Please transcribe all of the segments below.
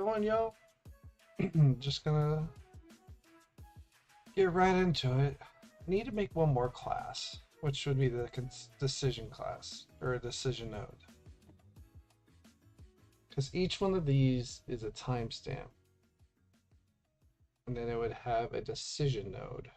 going, yo? Just gonna get right into it. I need to make one more class, which would be the decision class, or a decision node. Because each one of these is a timestamp. And then it would have a decision node.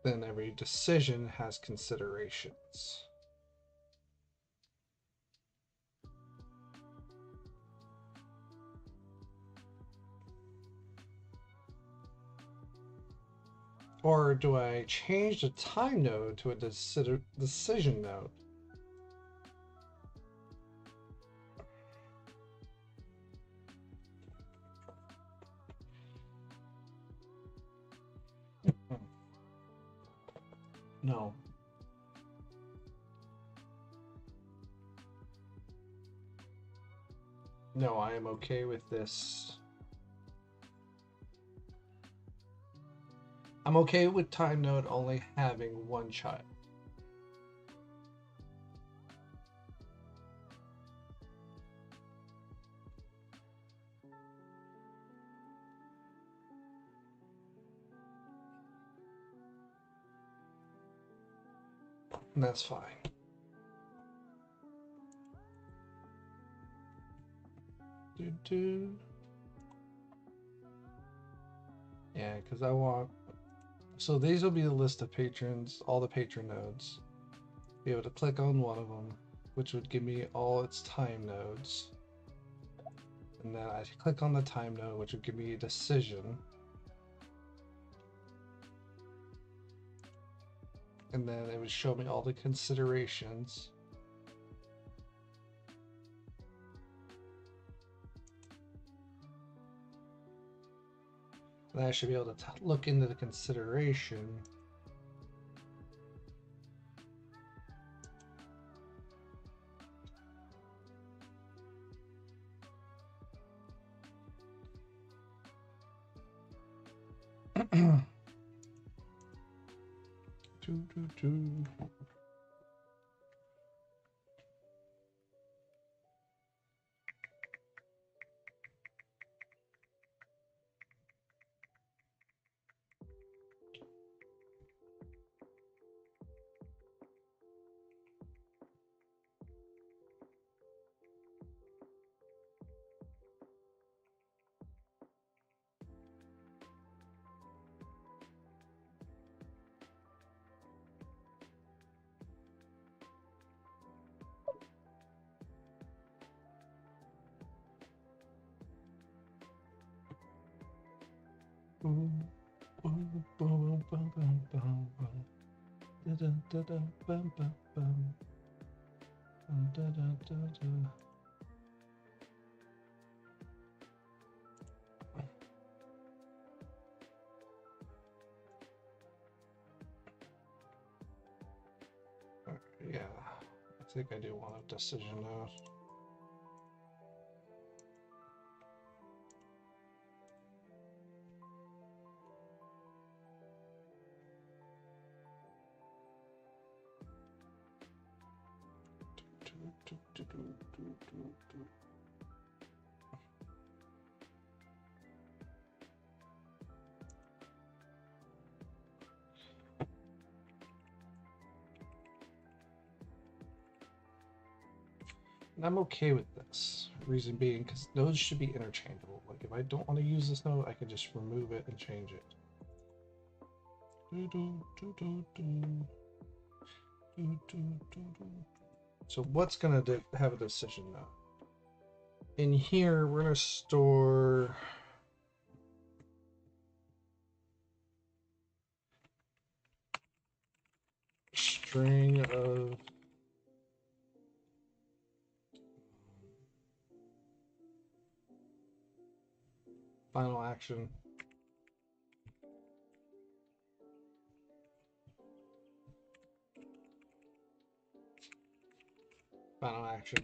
Then every decision has considerations. Or do I change the time node to a decision node? No. No, I am okay with this. I'm okay with time node only having one child. And that's fine. Yeah, because I want... So these will be the list of patrons, all the patron nodes. Be able to click on one of them, which would give me all its time nodes. And then I click on the time node, which would give me a decision. And then it would show me all the considerations. And I should be able to look into the consideration. Yeah, I think I do want a decision now. And I'm okay with this. Reason being, because nodes should be interchangeable. Like, if I don't want to use this node, I can just remove it and change it. So what's going to have a decision now? In here, we're going to store string of final action. Final action.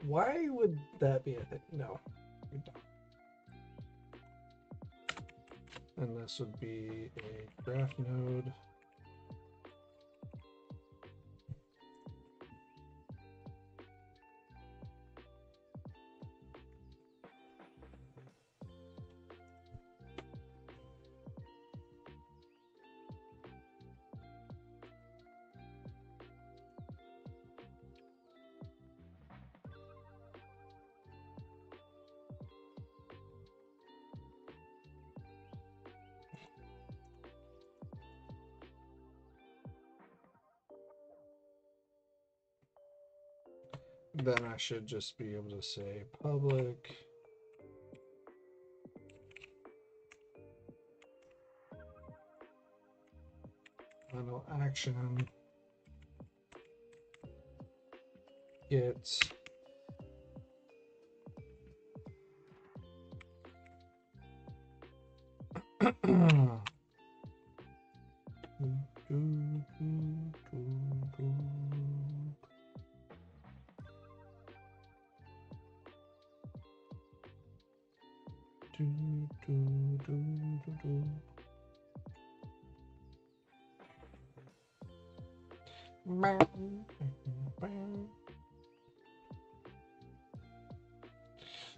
Why would that be a thing? No, you're done. And this would be a graph node. Then I should just be able to say public final action get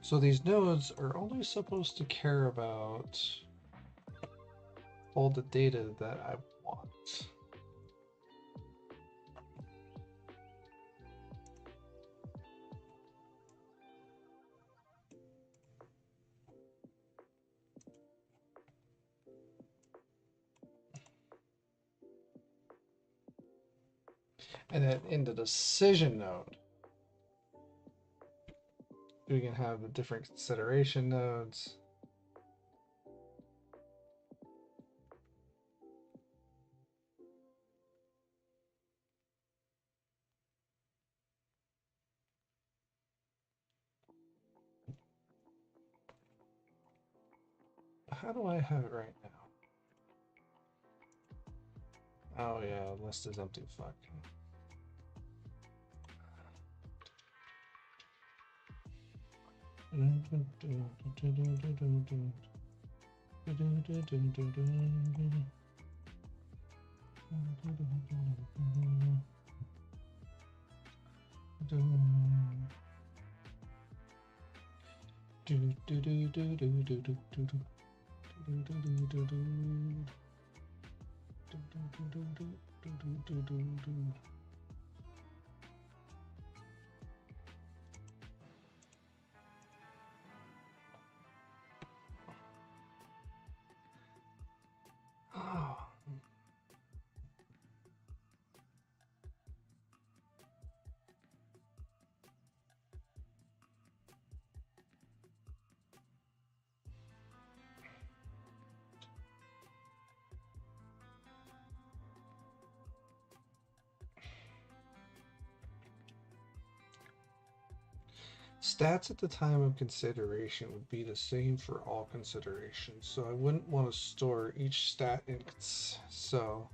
So these nodes are only supposed to care about all the data that I want. And then in the decision node, we can have the different consideration nodes. How do I have it right now? Oh yeah, list is empty. Fuck. Oh. Stats at the time of consideration would be the same for all considerations, so I wouldn't want to store each stat in. So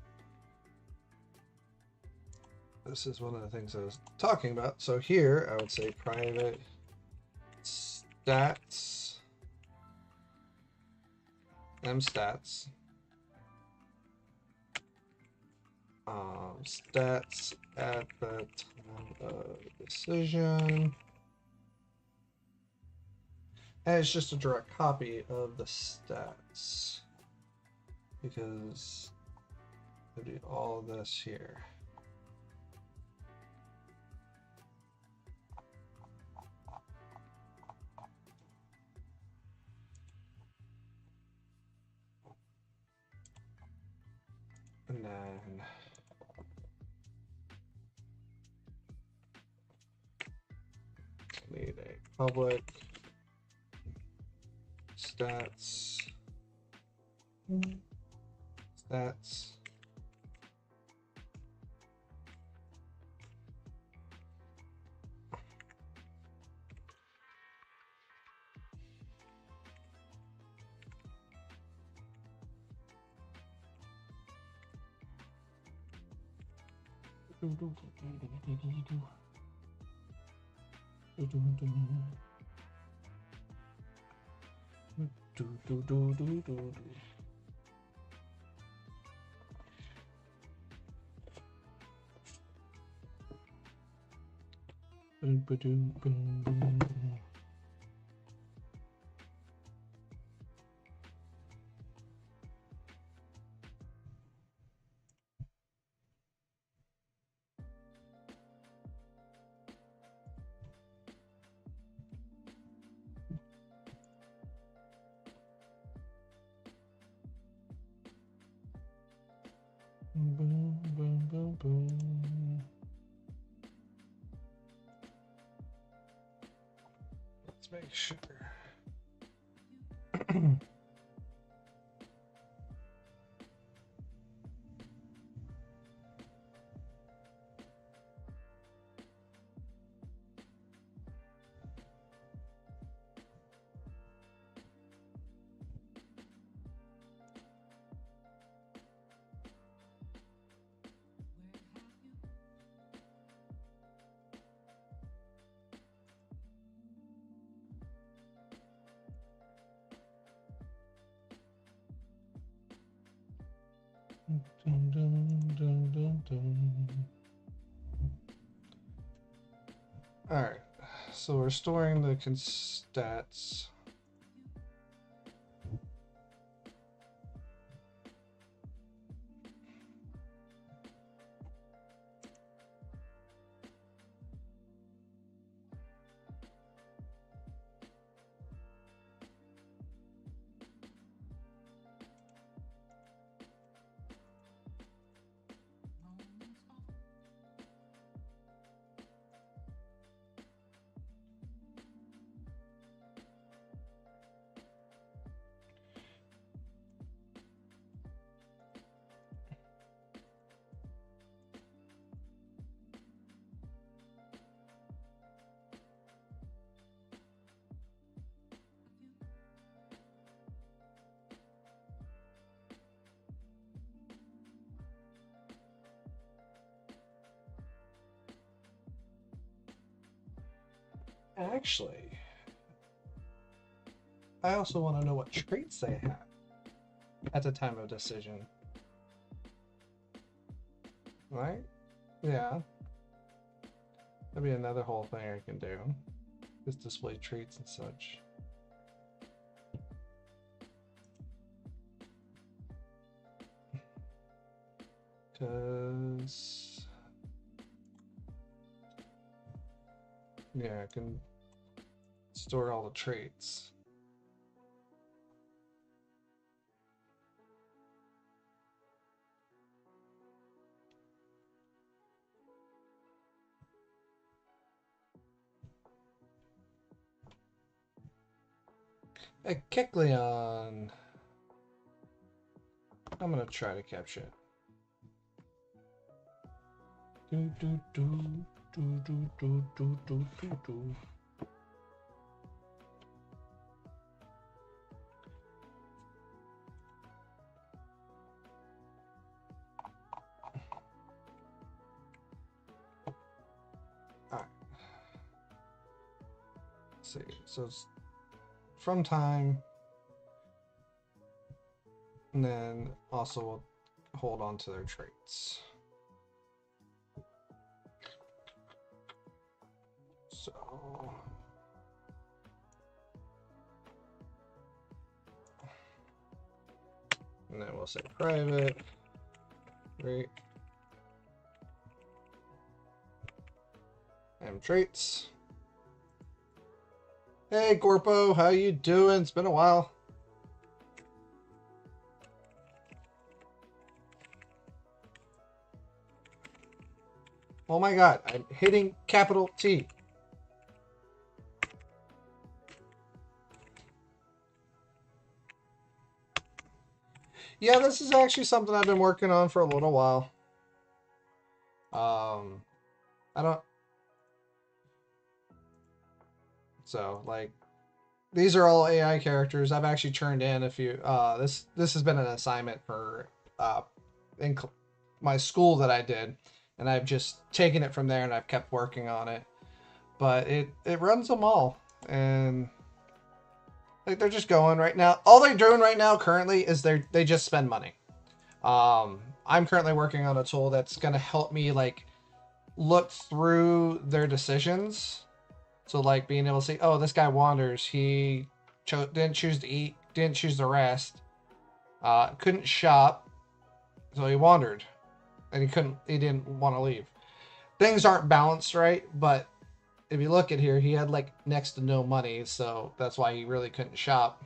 this is one of the things I was talking about. So here I would say private stats mstats stats at the time of decision. And it's just a direct copy of the stats because I do all this here. And then need a public stats Boom, boom, boom, boom. Let's make sure. Dun, dun, dun, dun, dun. All right, so we're storing the stats. Actually, I also want to know what traits they have at the time of decision. Right? Yeah. That'd be another whole thing I can do. Just display traits and such. Because... yeah, I can store all the traits. Hey, Kecleon! I'm gonna try to capture it. Do do do do do do do do do do. Alright. Let's see. So it's from time, and then also we'll hold on to their traits. So and then we'll say private, right? And traits. Hey Corpo, how you doing? It's been a while. Oh my god, I'm hitting capital T. Yeah, this is actually something I've been working on for a little while. I don't... So, like, these are all AI characters. I've actually turned in a few... this has been an assignment for in my school that I did. and I've just taken it from there and I've kept working on it. But it runs them all, and like they're just going right now. All they're doing right now currently is they just spend money. I'm currently working on a tool that's gonna help me like look through their decisions. So like being able to see, oh, this guy wanders. He didn't choose to eat, didn't choose to rest, couldn't shop, so he wandered, and he didn't want to leave. Things aren't balanced right, but if you look at here, he had like next to no money, so that's why he really couldn't shop.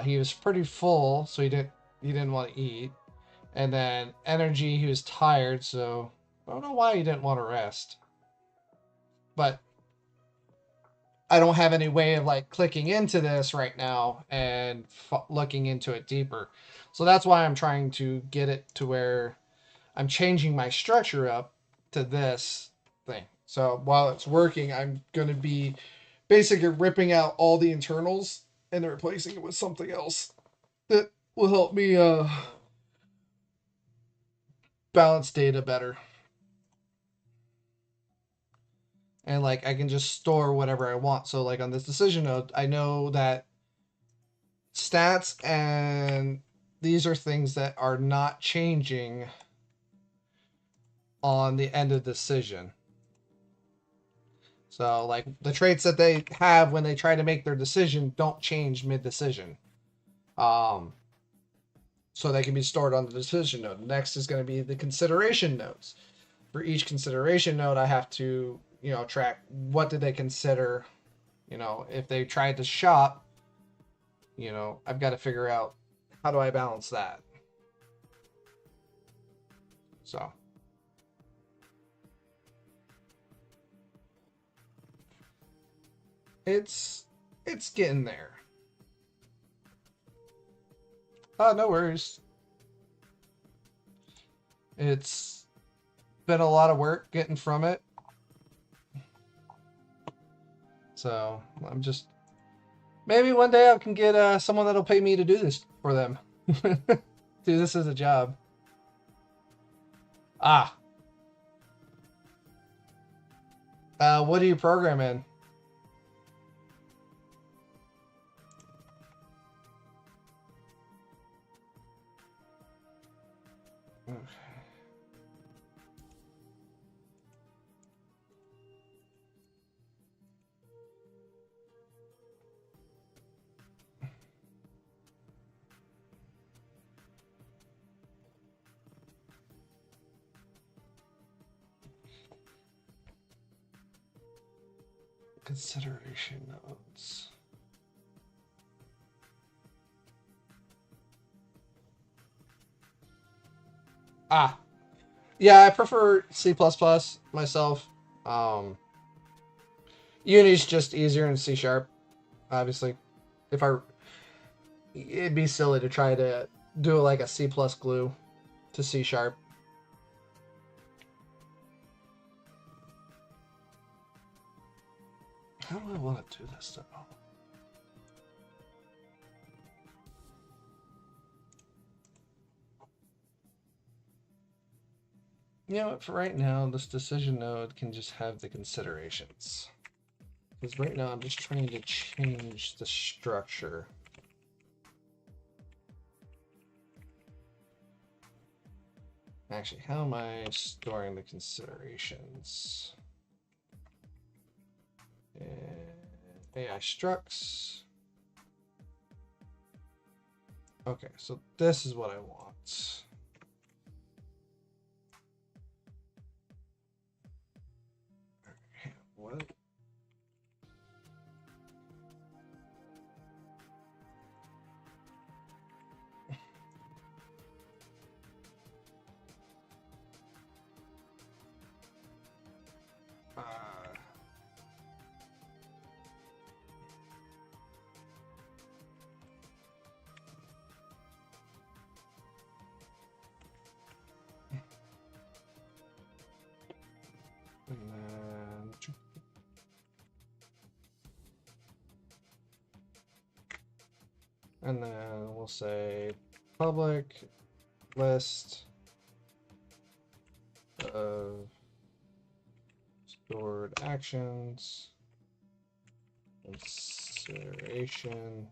He was pretty full, so he didn't want to eat. And then energy, he was tired, so I don't know why he didn't want to rest. But I don't have any way of like clicking into this right now and looking into it deeper. So that's why I'm trying to get it to where I'm changing my structure up to this thing. So while it's working, I'm going to be basically ripping out all the internals and replacing it with something else that will help me balance data better. And like I can just store whatever I want. So like on this decision node, I know that stats and these are things that are not changing on the end of decision. So like the traits that they have when they try to make their decision don't change mid-decision. So they can be stored on the decision node. Next is going to be the consideration nodes. For each consideration node, I have to, track what did they consider. If they tried to shop, I've got to figure out how do I balance that. So it's getting there. Oh, no worries. It's been a lot of work getting from it. So I'm just, maybe one day I can get someone that'll pay me to do this for them. Do this as a job. What do you program in? Okay. Consideration nodes. Yeah, I prefer C++ myself. Uni's just easier in C#, obviously. It'd be silly to try to do like a C+ glue to C#. How do I want to do this though? You know what, for right now, this decision node can just have the considerations. Because right now I'm just trying to change the structure. Actually, how am I storing the considerations? AI structs. Okay, so this is what I want. What? And then we'll say public list of stored actions, insertion,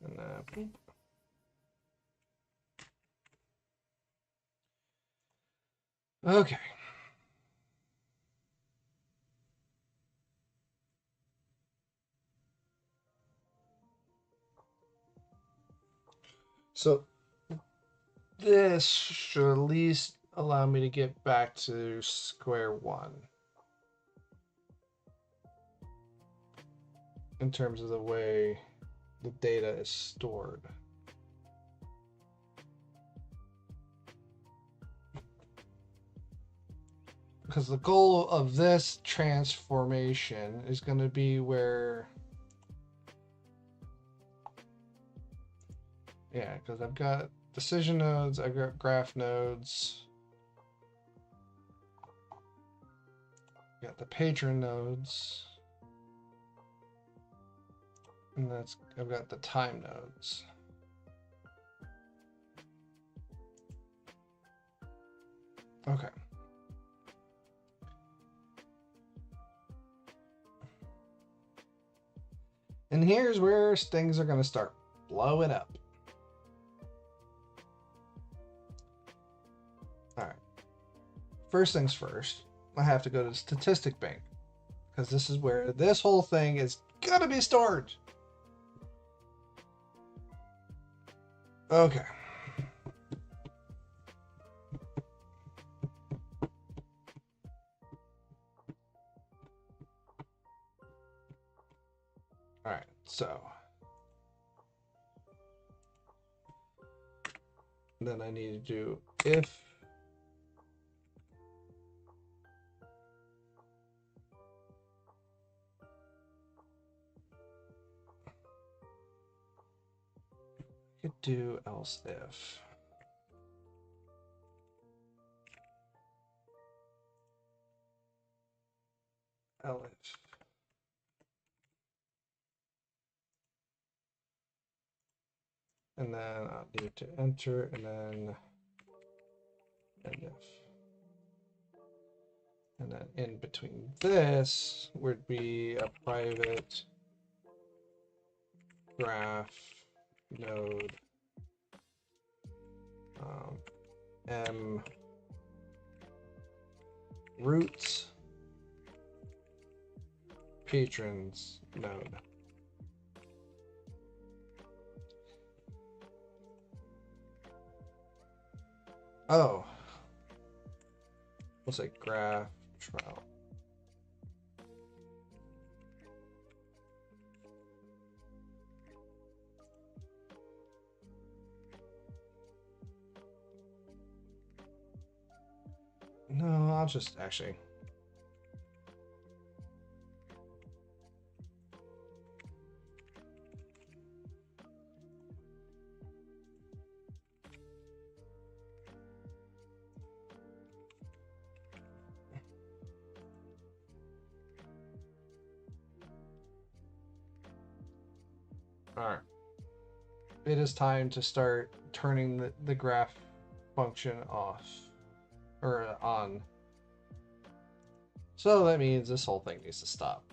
and boop. Okay. So this should at least allow me to get back to square one in terms of the way the data is stored. Because the goal of this transformation is going to be where, yeah, because I've got decision nodes, I've got graph nodes, I've got the patron nodes, and I've got the time nodes. Okay. And here's where things are going to start blowing up. All right. First things first, I have to go to the statistic bank because this is where this whole thing is going to be stored. Okay. All right, so then I need to do if I could do else if. Elif. And then I'll need to enter and then end if. And then in between this would be a private graph node m roots patrons node. Oh, we'll say graph trial. No, I'll just actually. All right. It is time to start turning the graph function off or on. So that means this whole thing needs to stop.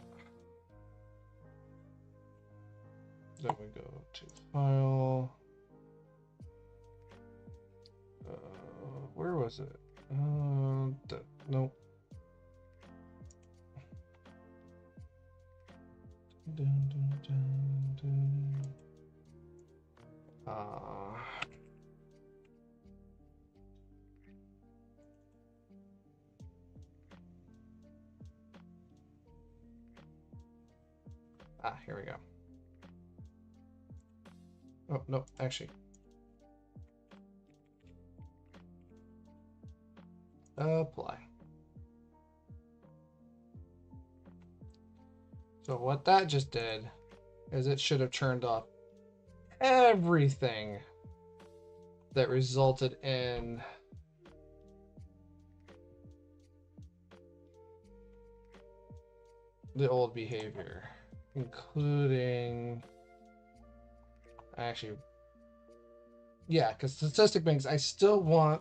Then we go to file. Where was it? Nope. Here we go. Oh, no, actually. Apply. So what that just did is it should have turned off everything that resulted in the old behavior, including actually Yeah, because statistic banks, I still want.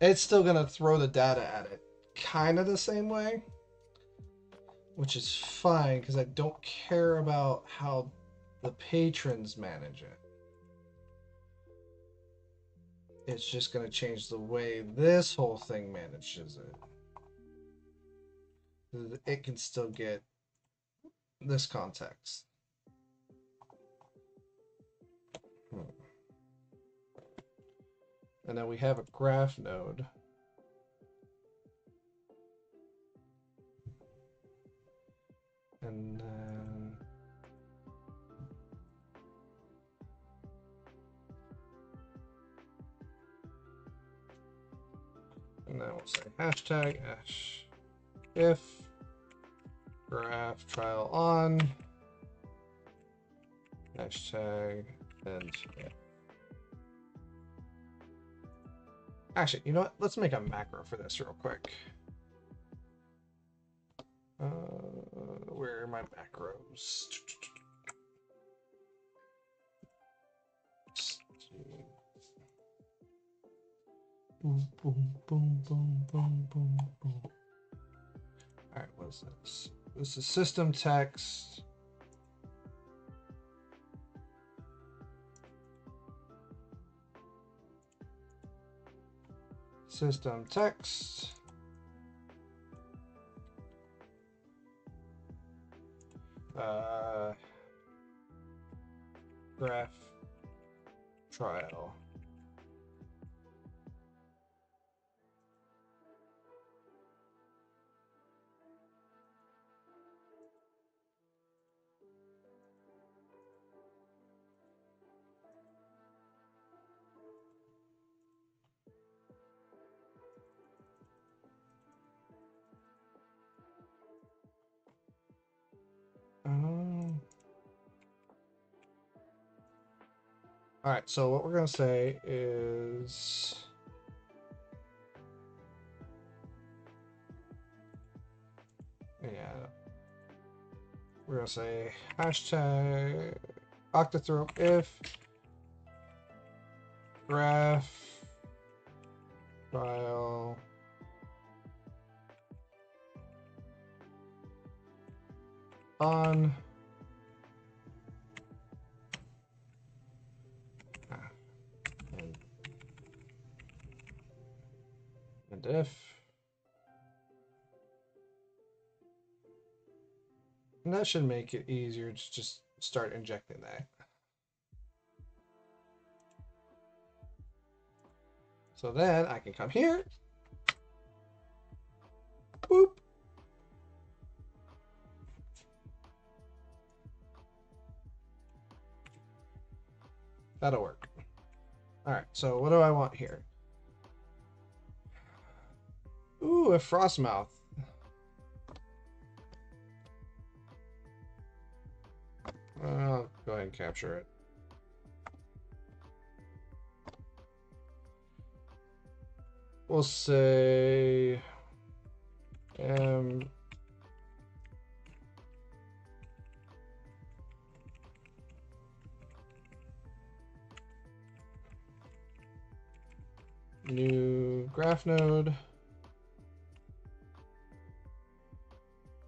It's still gonna throw the data at it, kind of the same way, which is fine because I don't care about how the patrons manage it. It's just gonna change the way this whole thing manages it. It can still get this context. And then we have a graph node. And then we'll say hashtag if graph trial on hashtag and yeah. Actually, you know what? Let's make a macro for this real quick. Where are my macros? Boom, boom, boom, boom, boom, boom, boom. All right, what is this? This is system text. System text. Graph trial. All right, so what we're going to say is we're going to say hashtag octathorpe if graph file on and if, and that should make it easier to just start injecting that. So then I can come here, boop. That'll work. All right, so what do I want here? Ooh, a frostmouth. I'll go ahead and capture it. We'll say new graph node.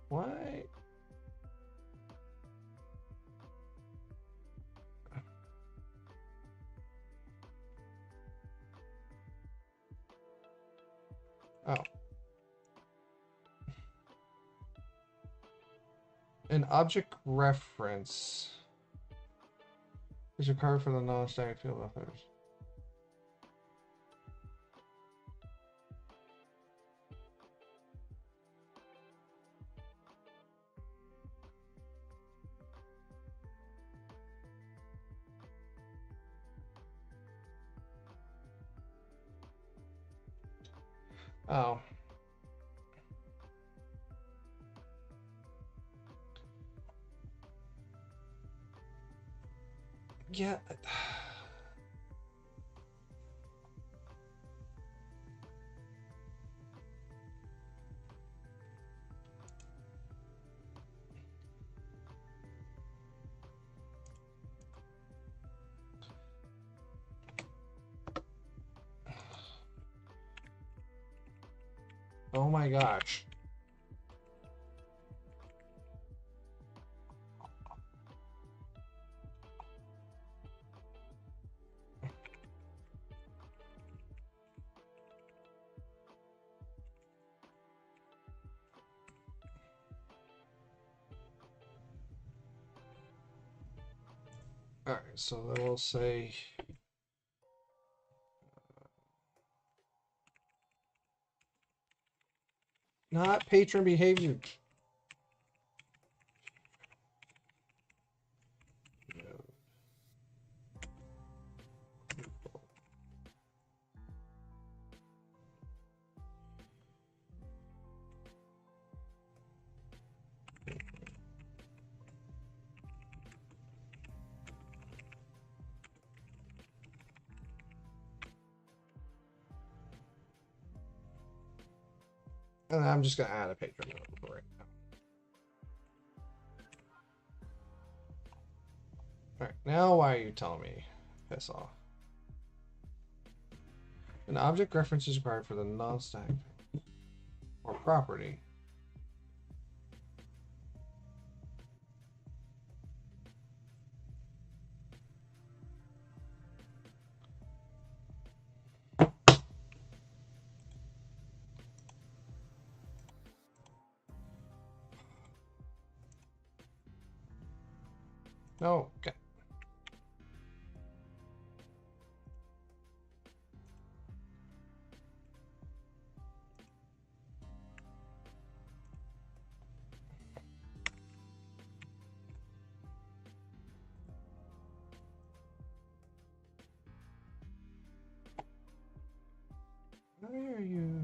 Why? Oh. An object reference is required for the non-static field methods. Oh. Yeah. Oh my gosh. Alright, so then we'll say not patron behavior. And I'm just going to add a patron node right now. Alright, now why are you telling me? Piss off. An object reference is required for the non-static or property. No, okay. Where are you?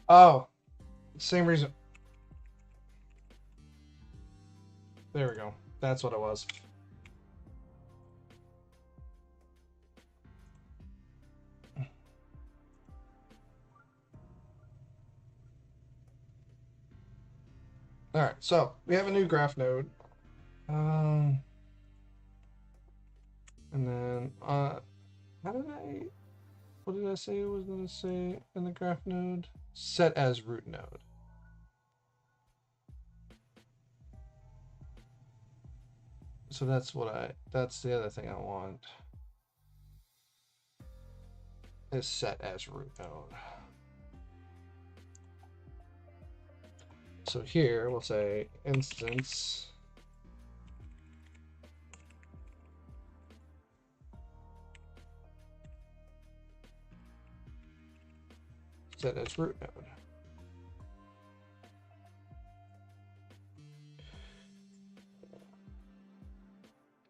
Oh, same reason. There we go. That's what it was. All right, so we have a new graph node. And then, what did I say it was going to say in the graph node? Set as root node. So that's the other thing I want. Is set as root node. So here we'll say instance set as root node.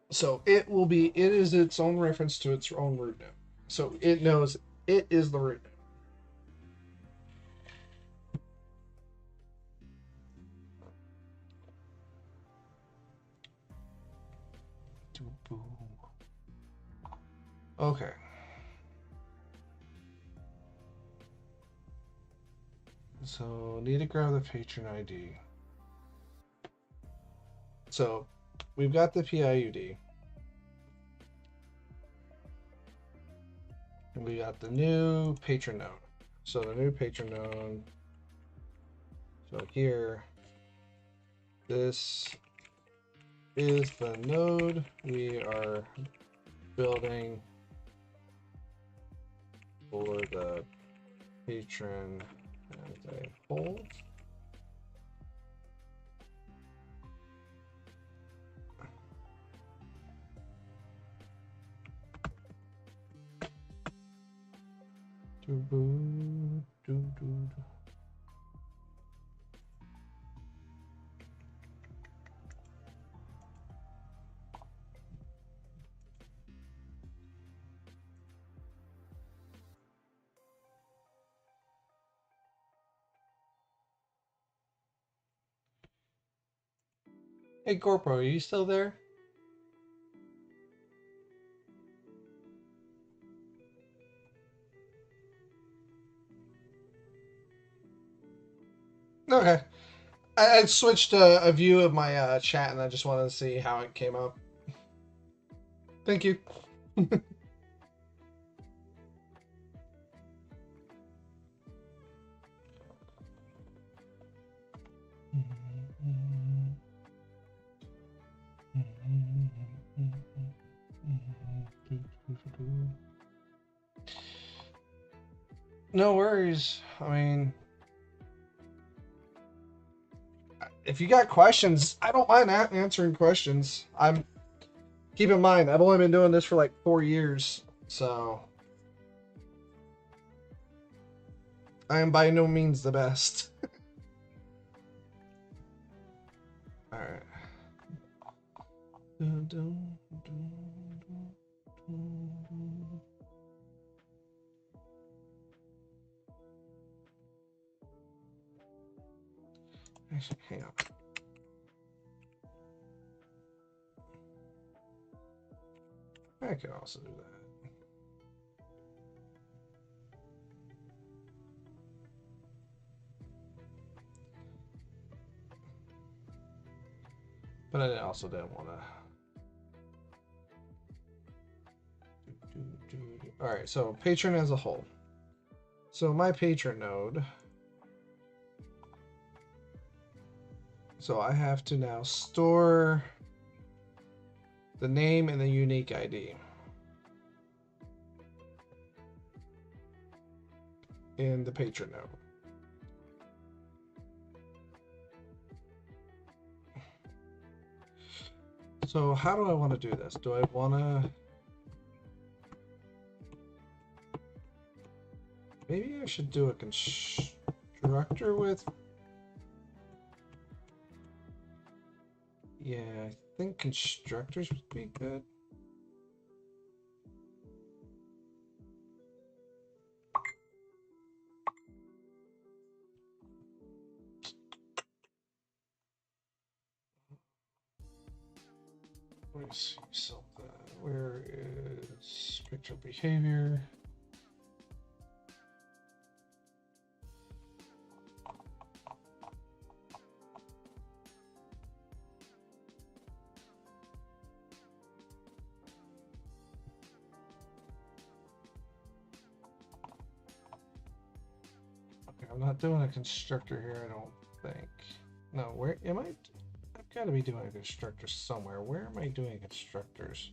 So it is its own reference to its own root node. So it knows it is the root node. Okay. So need to grab the patron ID. So we've got the PIUD. And we got the new patron node. So the new patron node. So here, this is the node we are building for the patron as a whole. Hey Corpo, are you still there? Okay. I switched a view of my chat and I just wanted to see how it came up. Thank you. No worries. I mean, if you got questions, I don't mind answering questions. Keep in mind, I've only been doing this for like 4 years, so I am by no means the best. All right. Actually, hang on. I could also do that. But I also didn't want to. All right, so patron as a whole. So my patron node. So I have to now store the name and the unique ID in the patron node. So how do I want to do this? Do I want to... Maybe I should do a constructor with... Yeah, I think constructors would be good. Let me see something. Where is picture behavior? Okay, I'm not doing a constructor here, I don't think. No, where am I? I've got to be doing a constructor somewhere. Where am I doing constructors?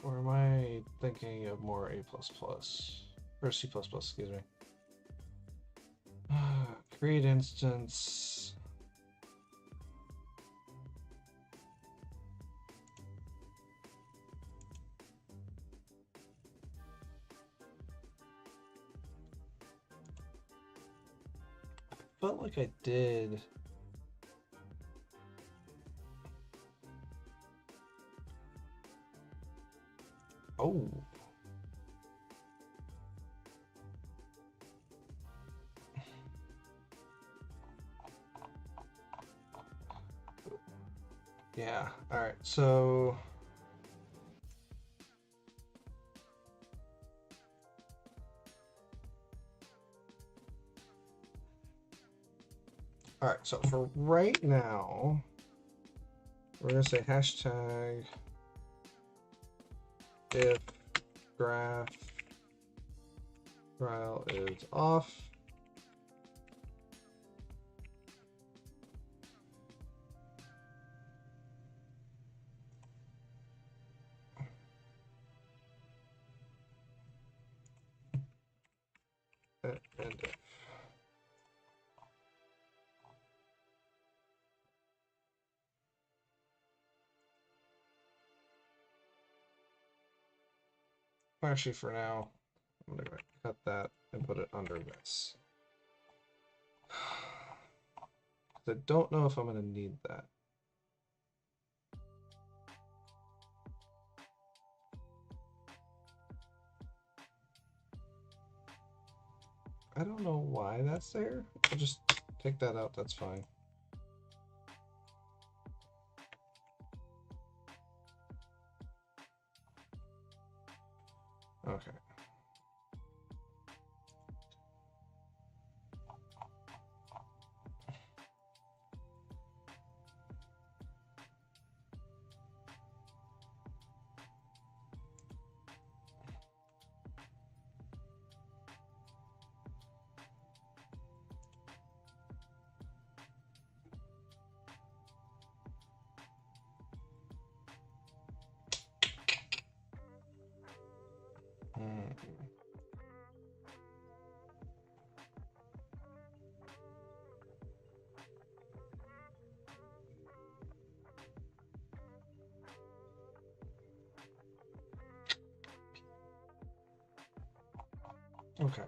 Or am I thinking of more A++? Or C++, excuse me. Create instance. Felt like I did. Oh. Yeah, all right, so. All right, so for right now, we're gonna say hashtag if graph trial is off. And if. Actually, for now, I'm gonna cut that and put it under this. I don't know if I'm gonna need that. I don't know why that's there. I'll just take that out, that's fine. Okay. Okay.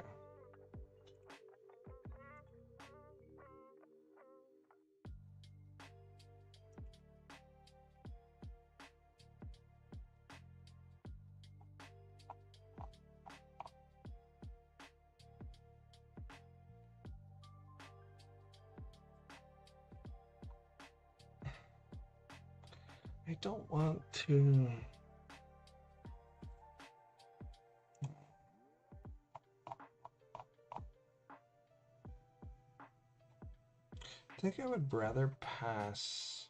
I don't want to. I think I would rather pass.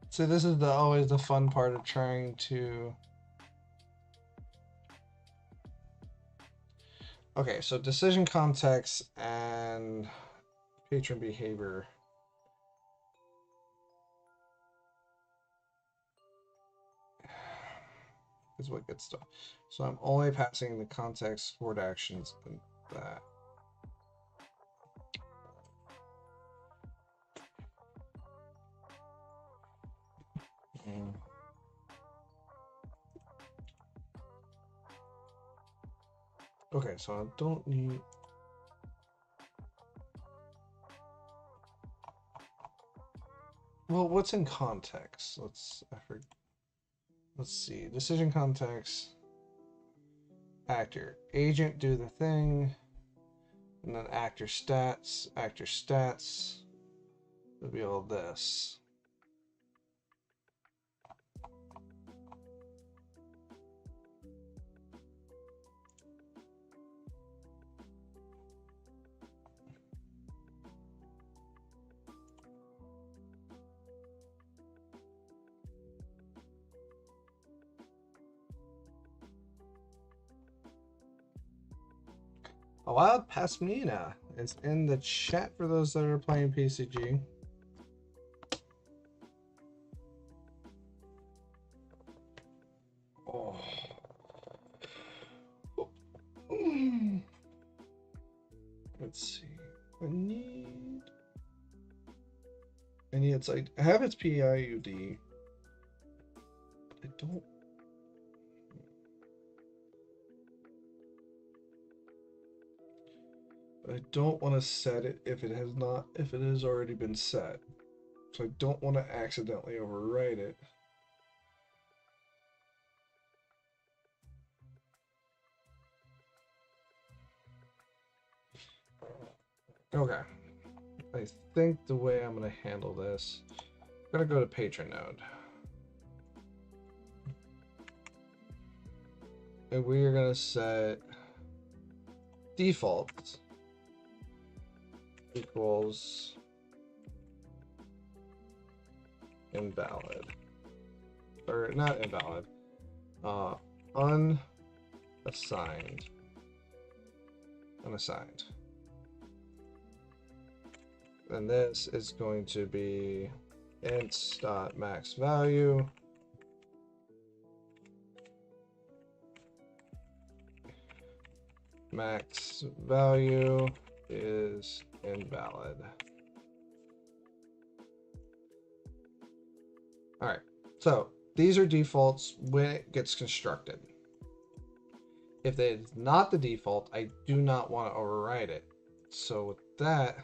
So this is always the fun part of trying to. Okay, so decision context and patron behavior. Is what gets done. So I'm only passing the context, stored actions, and that. Okay, so I don't need. Well, what's in context? Let's see. Decision context. Actor. Agent do the thing. And then actor stats. Actor stats. Would be all this. A Wild Pasmina is in the chat for those that are playing PCG. Oh. Let's see. I need its like I have its PIUD. I don't. I don't want to set it if it has already been set. So I don't want to accidentally overwrite it. Okay. I think the way I'm going to handle this, I'm going to go to patron node. And we are going to set default equals invalid. Or not invalid. Unassigned. Unassigned. And this is going to be int.max value. Max value is invalid. All right, so these are defaults when it gets constructed. If it's not the default, I do not want to override it. So with that,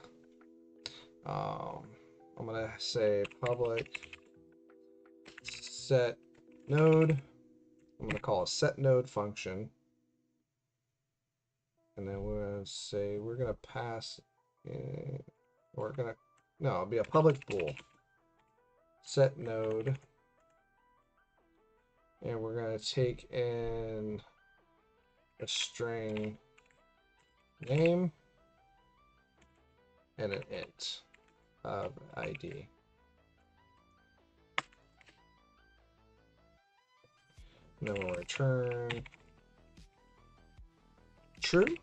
I'm gonna say public set node. I'm gonna call a set node function, and then we're gonna say we're gonna pass. We're gonna no, it'll be a public bool set node, and we're gonna take in a string name and an int of ID. And then we'll return true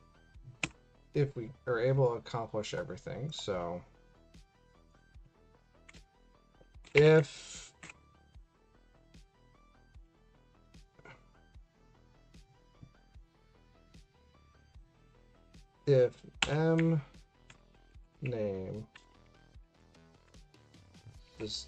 if we are able to accomplish everything. So if m name is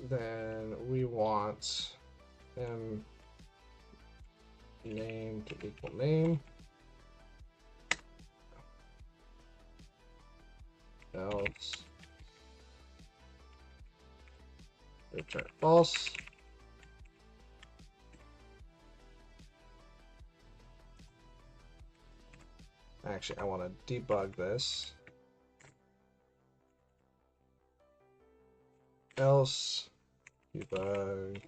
then we want m name to equal name, else return false. Actually, I want to debug this. Else debug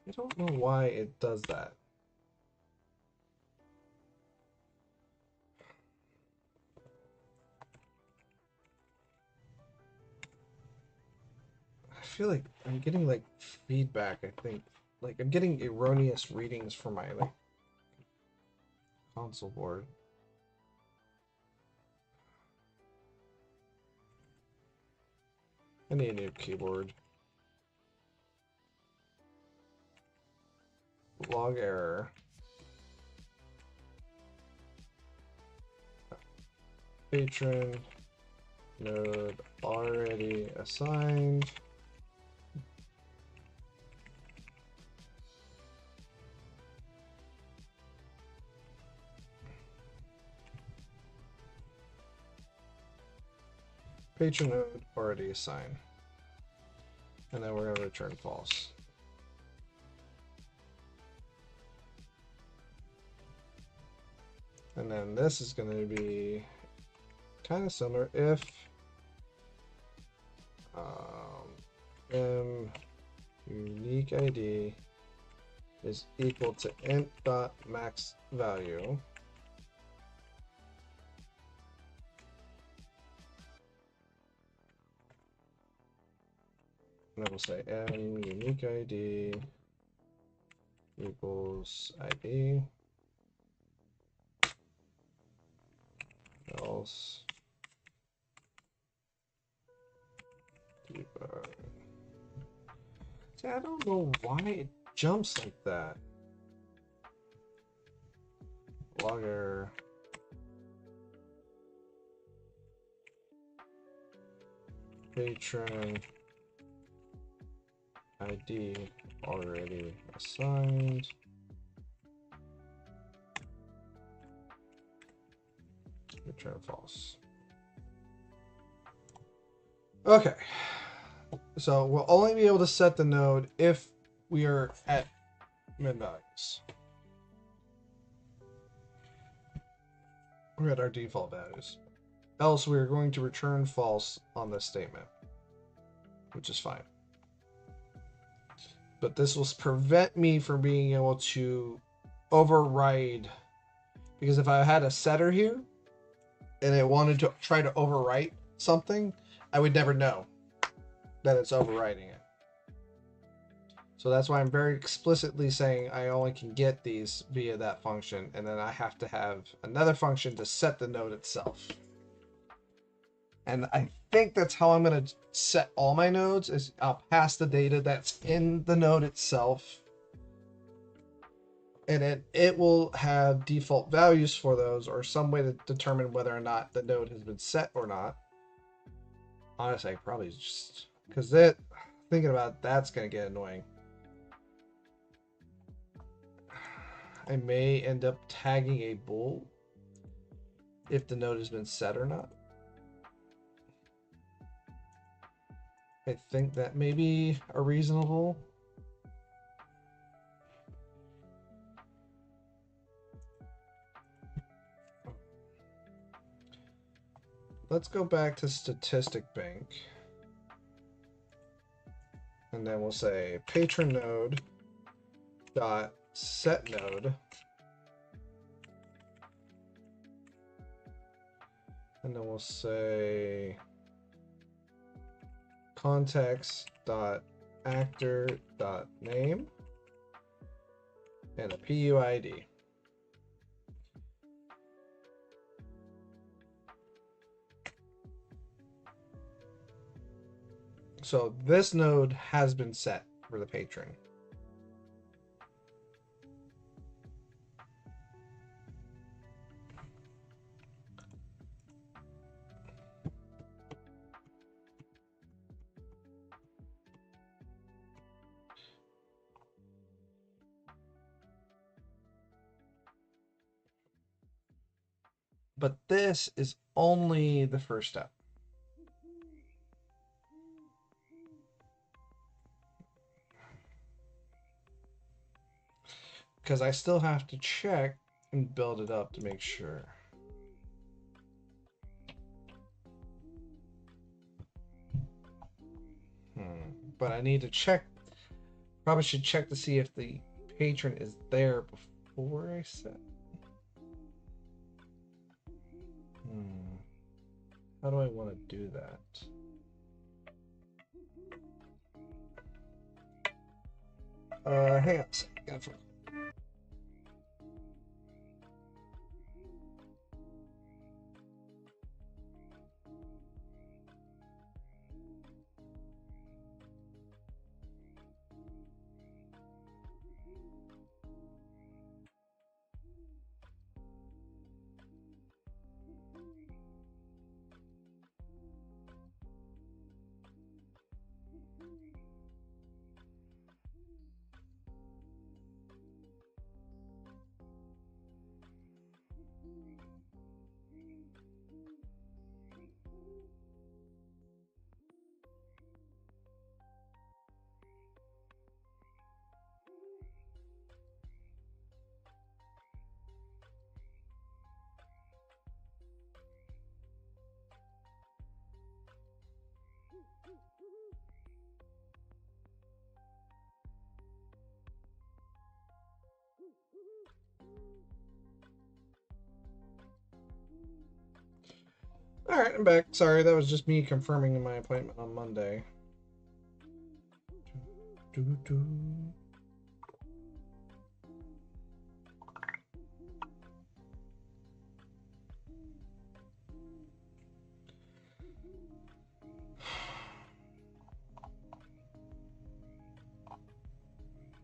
I don't know why it does that. I feel like I'm getting like feedback, I think. Like I'm getting erroneous readings from my like console board. I need a new keyboard. Log error. Patron node already assigned. Patron node already assigned. And then we're going to return false. And then this is going to be kind of similar if m unique ID is equal to int.max value. And then we'll say m unique ID equals ID. Else debug. See, I don't know why it jumps like that. Logger. Patron ID already assigned. Return false. Okay. So we'll only be able to set the node if we are at min values. We're at our default values. Else we are going to return false on this statement, which is fine. But this will prevent me from being able to override, because if I had a setter here and it wanted to try to overwrite something, I would never know. that it's overwriting it. So that's why I'm very explicitly saying I only can get these via that function, and then I have to have another function to set the node itself. And I think that's how I'm going to set all my nodes, is I'll pass the data that's in the node itself, and it will have default values for those, or some way to determine whether or not the node has been set or not. Honestly, I probably just, because thinking about it, that's going to get annoying. I may end up tagging a bool if the node has been set or not. I think that may be a reasonable. Let's go back to statistic bank. And then we'll say patron node dot set node. And then we'll say context dot actor dot name and a PUID. So this node has been set for the patron. But this is only the first step. Because I still have to check and build it up to make sure. But I need to check. Probably should check to see if the patron is there before I set. How do I want to do that? Hang on a second. All right, I'm back. Sorry, that was just me confirming my appointment on Monday.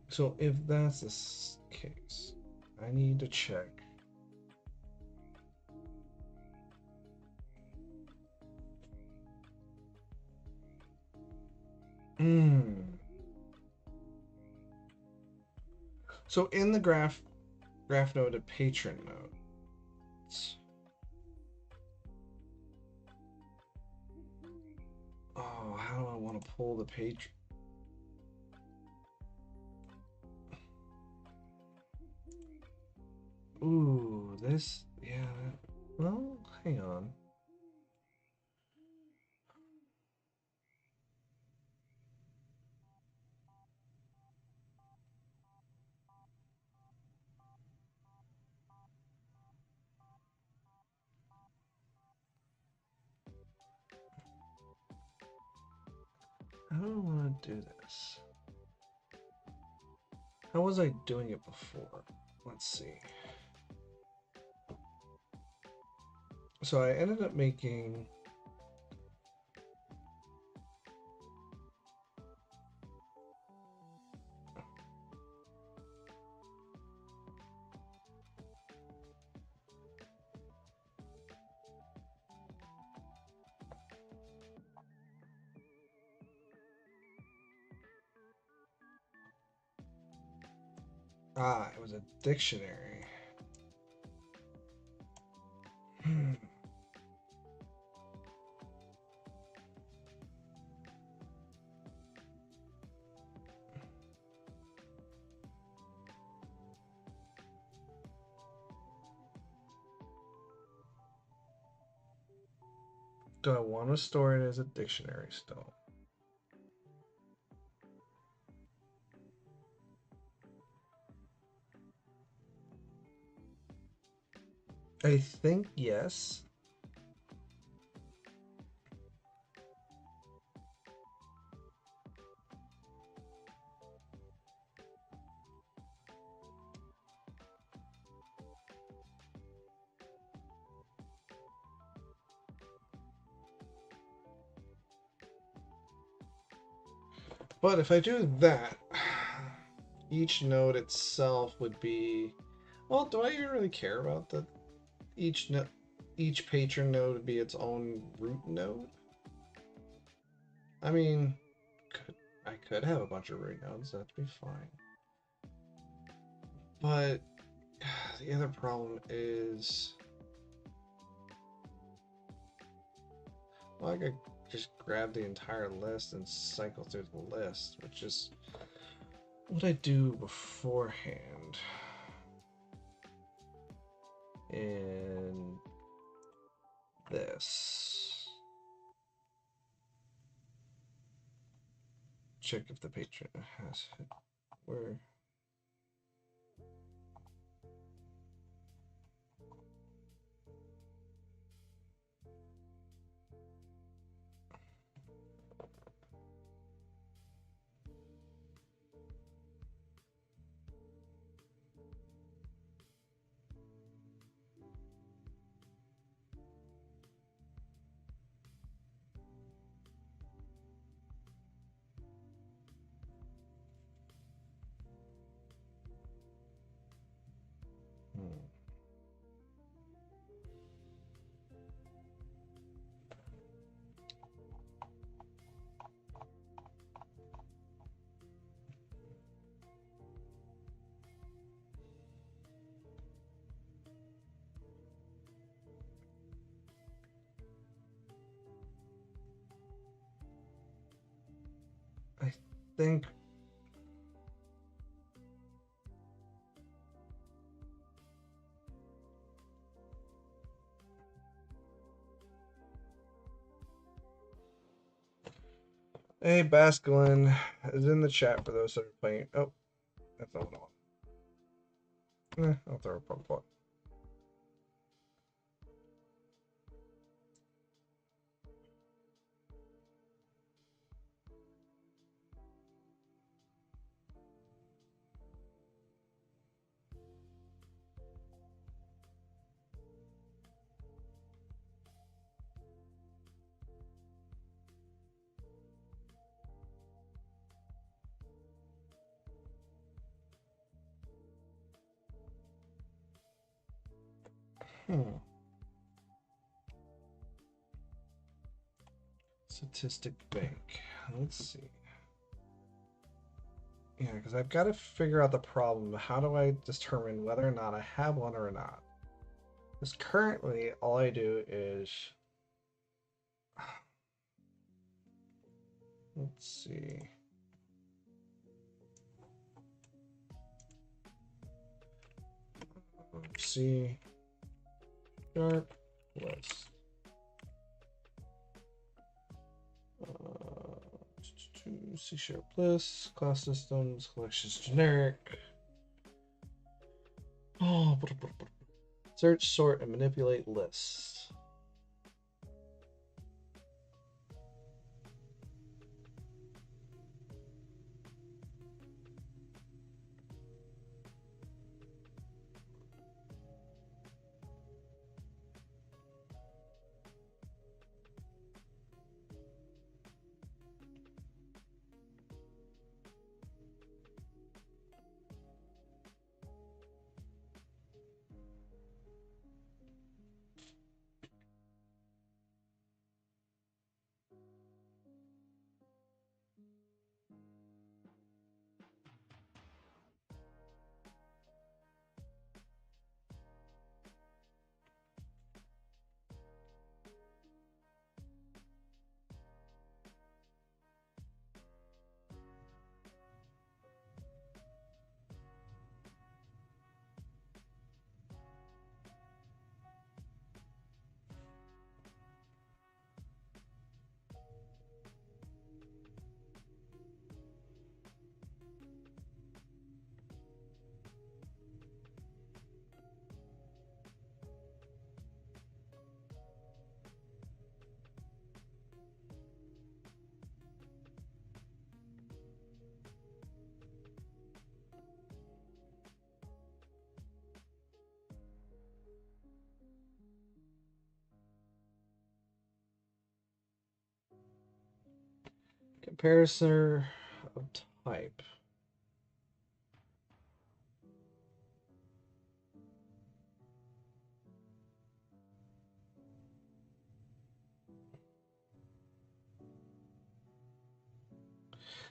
So if that's the case, I need to check. So in the graph node and patron node. Oh, how do I want to pull the patron? Ooh, this, yeah. Well, hang on. How do I want to do this? How was I doing it before? Let's see. So I ended up making it was a dictionary. Do I want to store it as a dictionary still? I think yes. But if I do that, each node itself would be, well, do I even really care about the each patron node would be its own root node? I mean, I could have a bunch of root nodes, that'd be fine. But the other problem is, well, I could just grab the entire list and cycle through the list, which is what I do beforehand. In this, check if the patron has it. Where? I think hey, Basculin is in the chat for those that are playing. Oh, that's not what I want. I'll throw a Pokeball. Statistic bank. Let's see. Yeah, because I've got to figure out the problem. How do I determine whether or not I have one or not? Because currently, all I do is... Let's see. C sharp list. C sharp list, class systems, collections generic. Oh, search, sort, and manipulate lists. Comparison of type.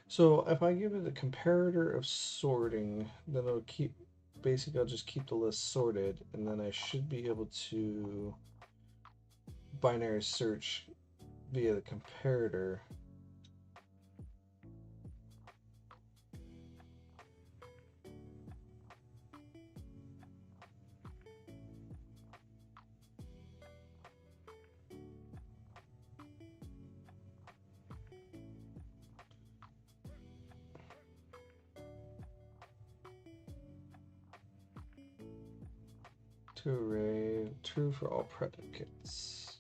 So if I give it a comparator of sorting, then it'll keep, basically I'll just keep the list sorted, and then I should be able to binary search via the comparator. To array, true for all predicates.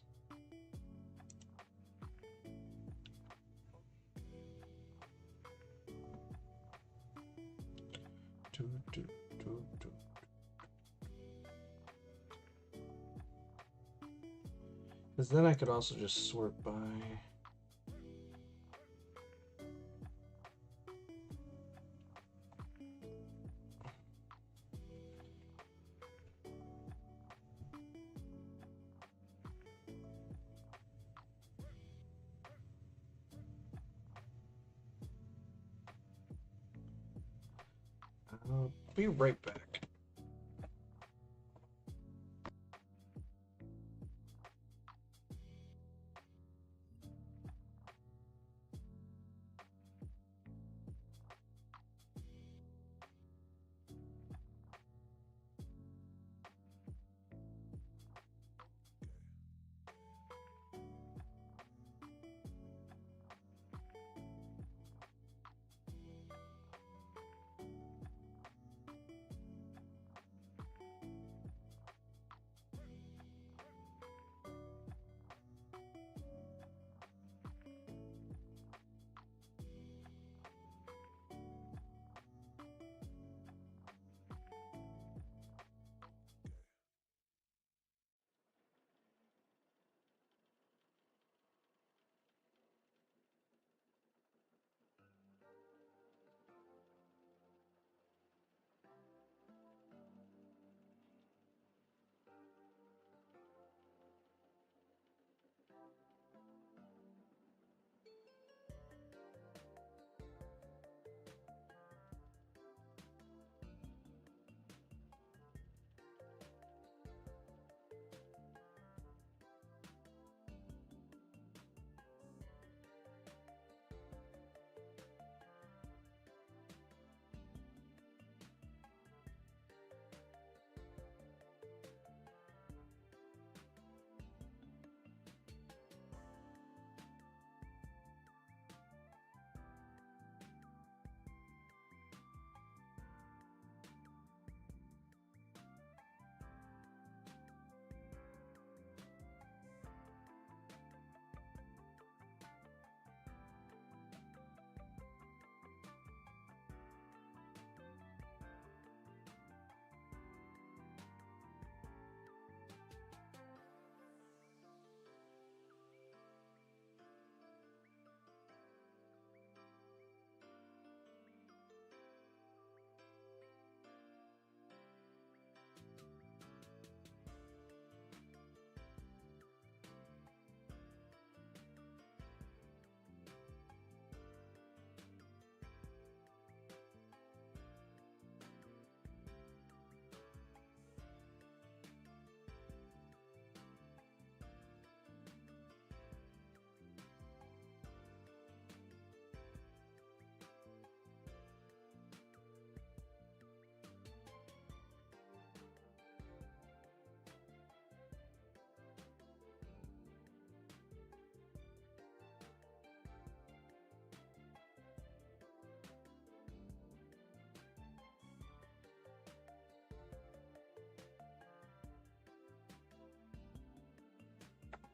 Because then I could also just sort by. I'll be right back.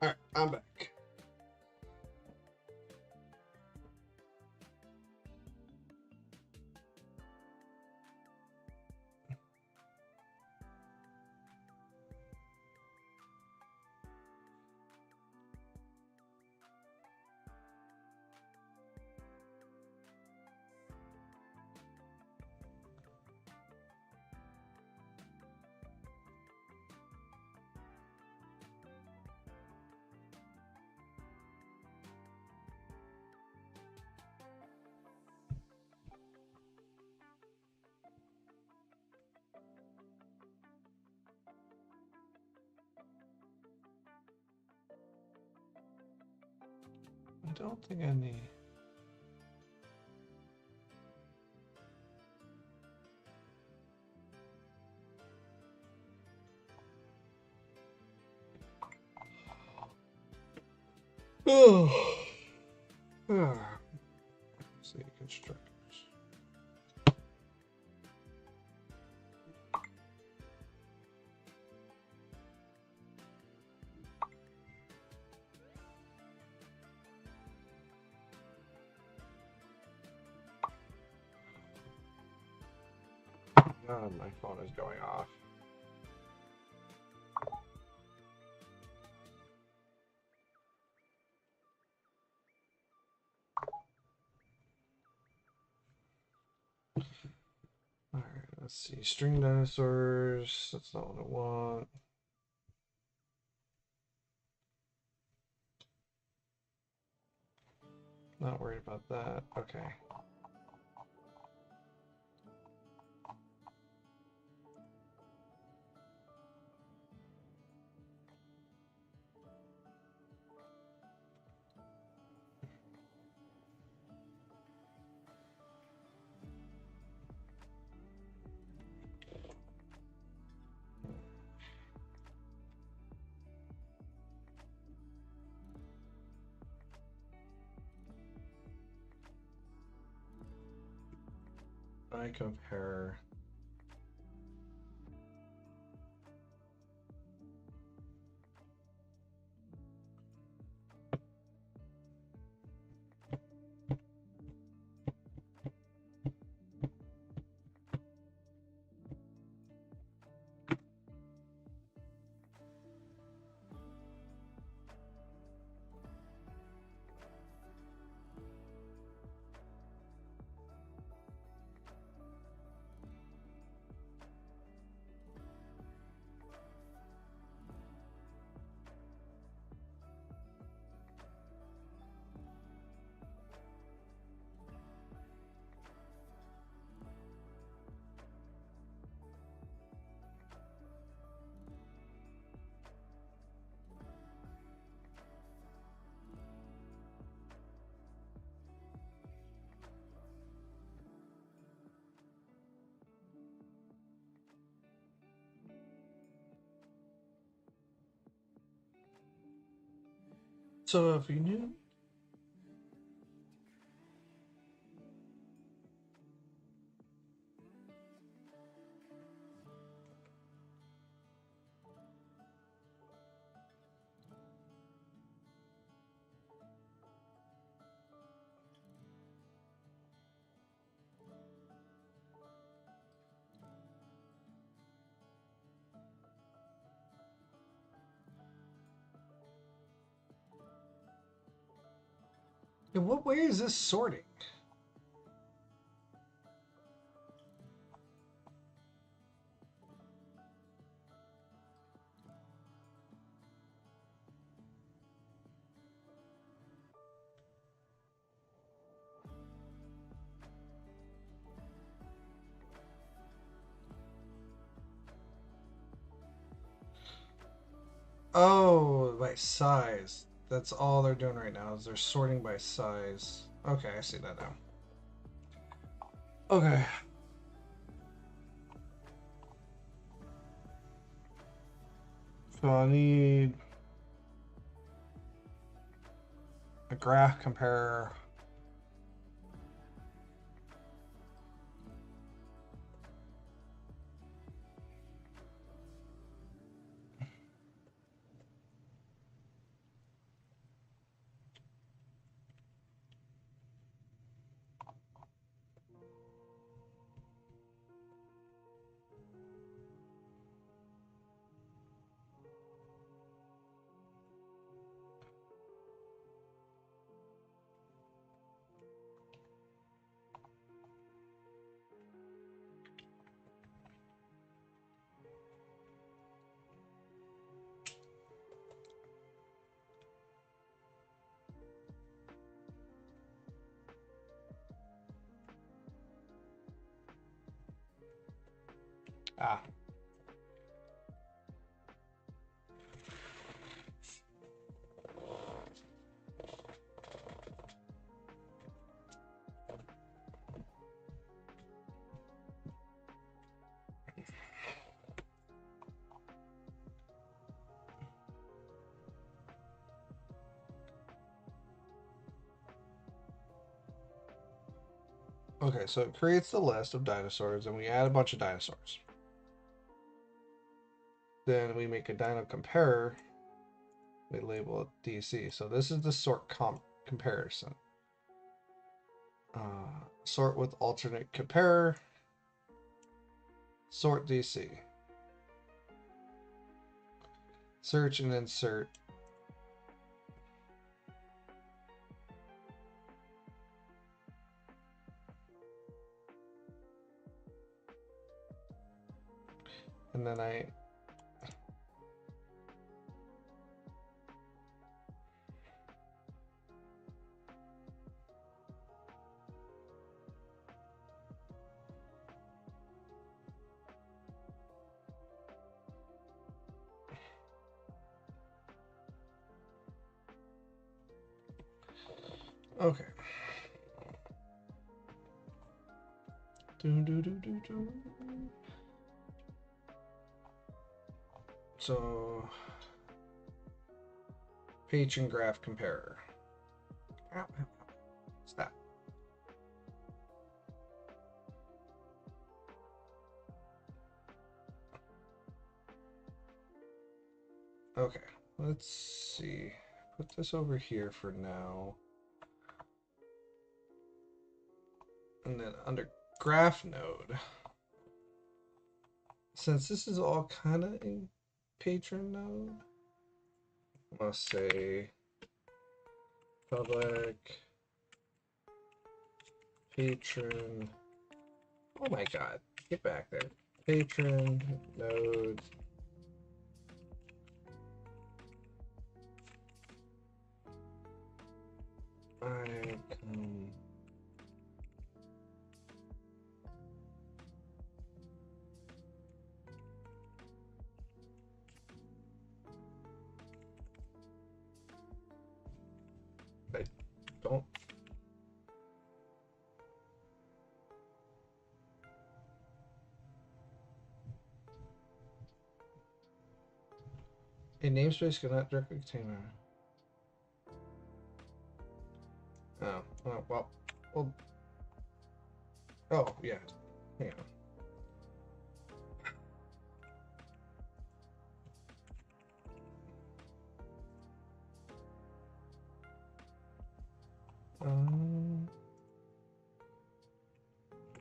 All right, I'm back. I don't think I need. Oh. See constructors. God, my phone is going off. All right, let's see. String dinosaurs. That's not what I want. Not worried about that. Okay. I compare. So if you knew. In what way is this sorting? Oh, by size. That's all they're doing right now is they're sorting by size. Okay, I see that now. Okay. So I need a graph comparer. Ah. Okay, so it creates the list of dinosaurs, and we add a bunch of dinosaurs. Then we make a dino comparer. We label it DC. So this is the sort comparison. Sort with alternate comparer. Sort DC. Search and insert. And then okay. So patron graph comparer. What's that? Okay, let's see. Put this over here for now. And then under graph node, since this is all kind of in patron node, I'm gonna say public patron. Oh my god, get back there. Patron node icon. I don't. A namespace cannot directly contain. Oh, well. Oh, yeah. Hang on.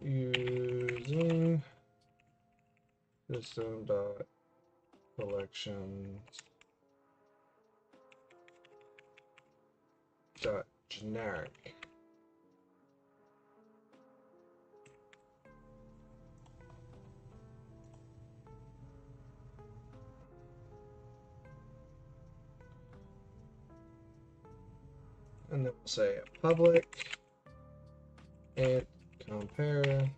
Using system dot collections dot generic. And then we'll say public and compare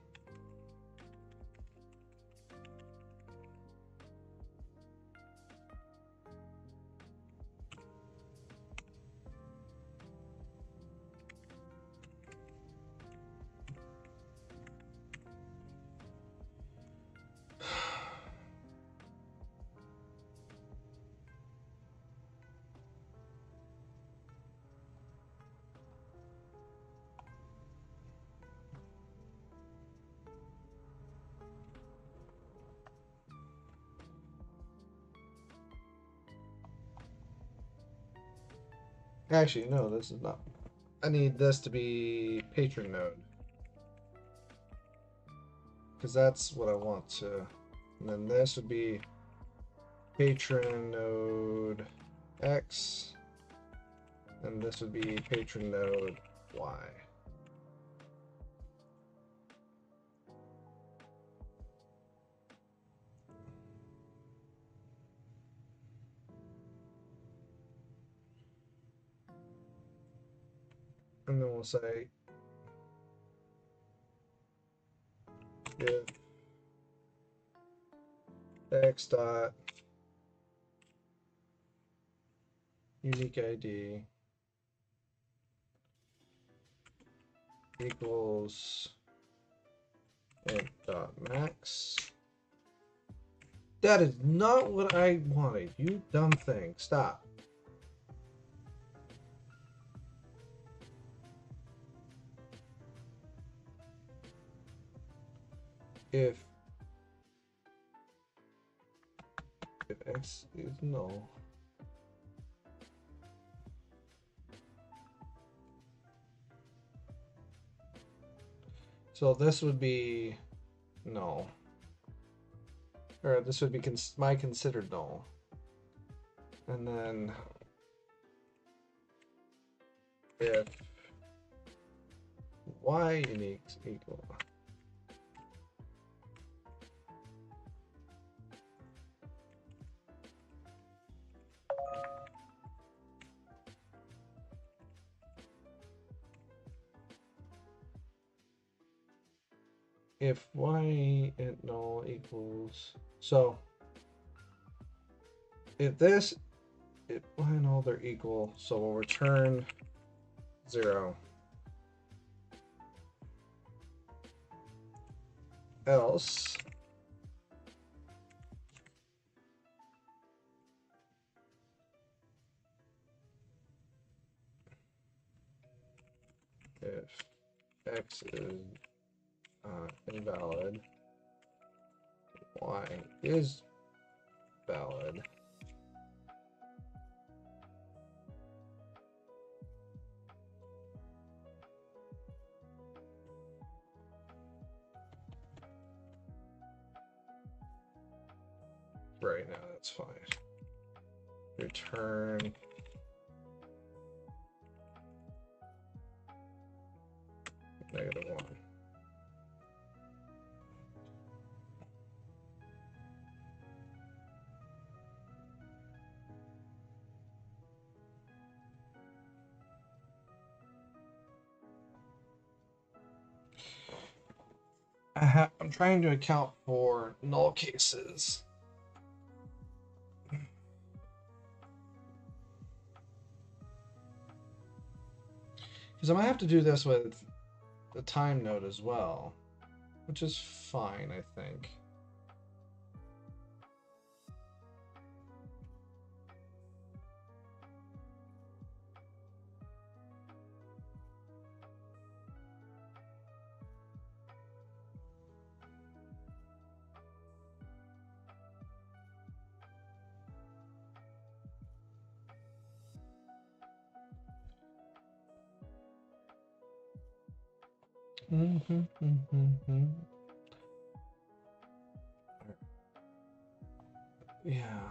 actually, no, this is not. I need this to be patron node. Because that's what I want to. And then this would be patron node X. And this would be patron node Y. And then we'll say if X dot unique ID equals int dot max. That is not what I wanted, you dumb thing. Stop. if x is null, so this would be null, or this would be my considered null, and then if y unique equal if y at null equals, so if this, if y and null they're equal, so we'll return 0. Else if x is invalid, y is valid, right now that's fine. Return -1. I'm trying to account for null cases. Because I might have to do this with the time node as well, which is fine, I think. Yeah.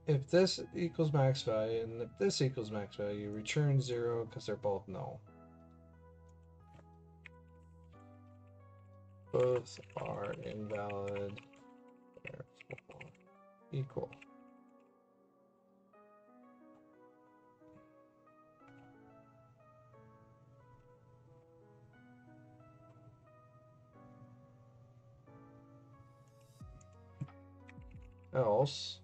If this equals max value and if this equals max value, return 0 because they're both null. Both are invalid, therefore equal. Else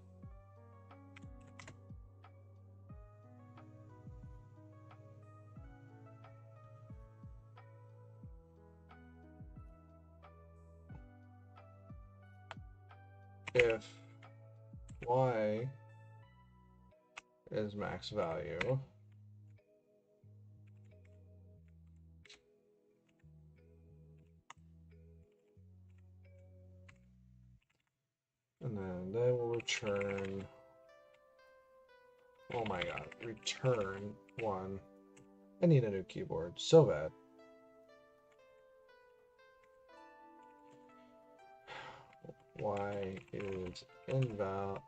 if y is max value, and then they will return, oh my god, return 1. I need a new keyboard so bad. Y is invalid.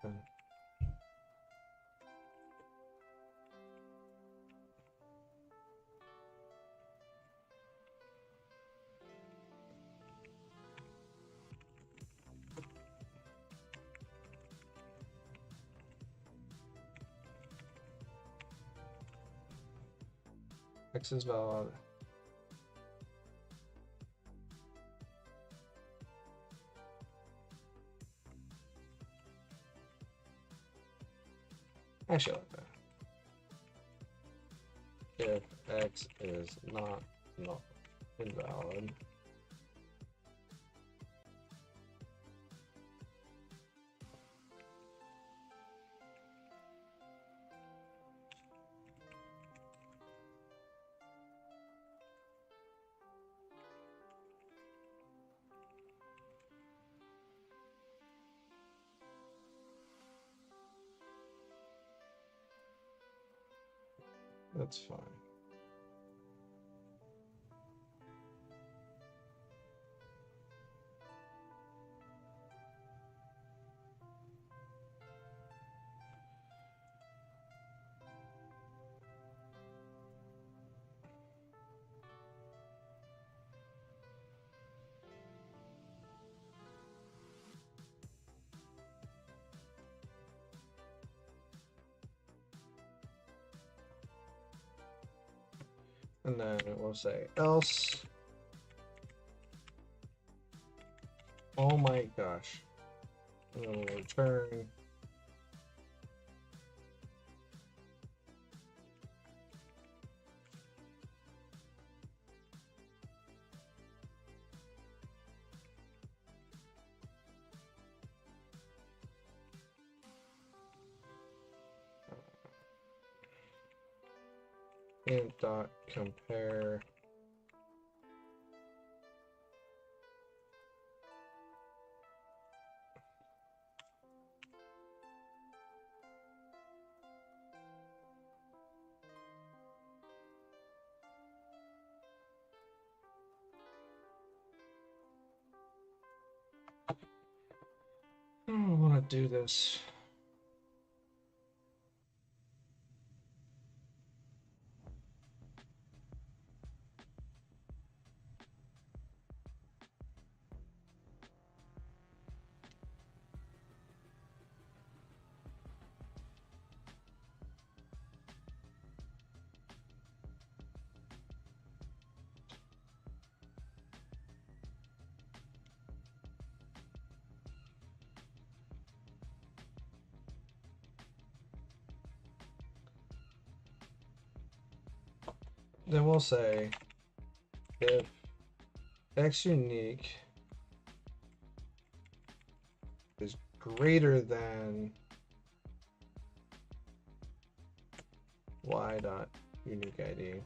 X is valid. Actually, I like that. if X is not invalid. That's fine. And then it will say else. Oh my gosh. And then we'll return. Int dot compare. I don't want to do this. Then we'll say if X unique is greater than Y dot unique ID,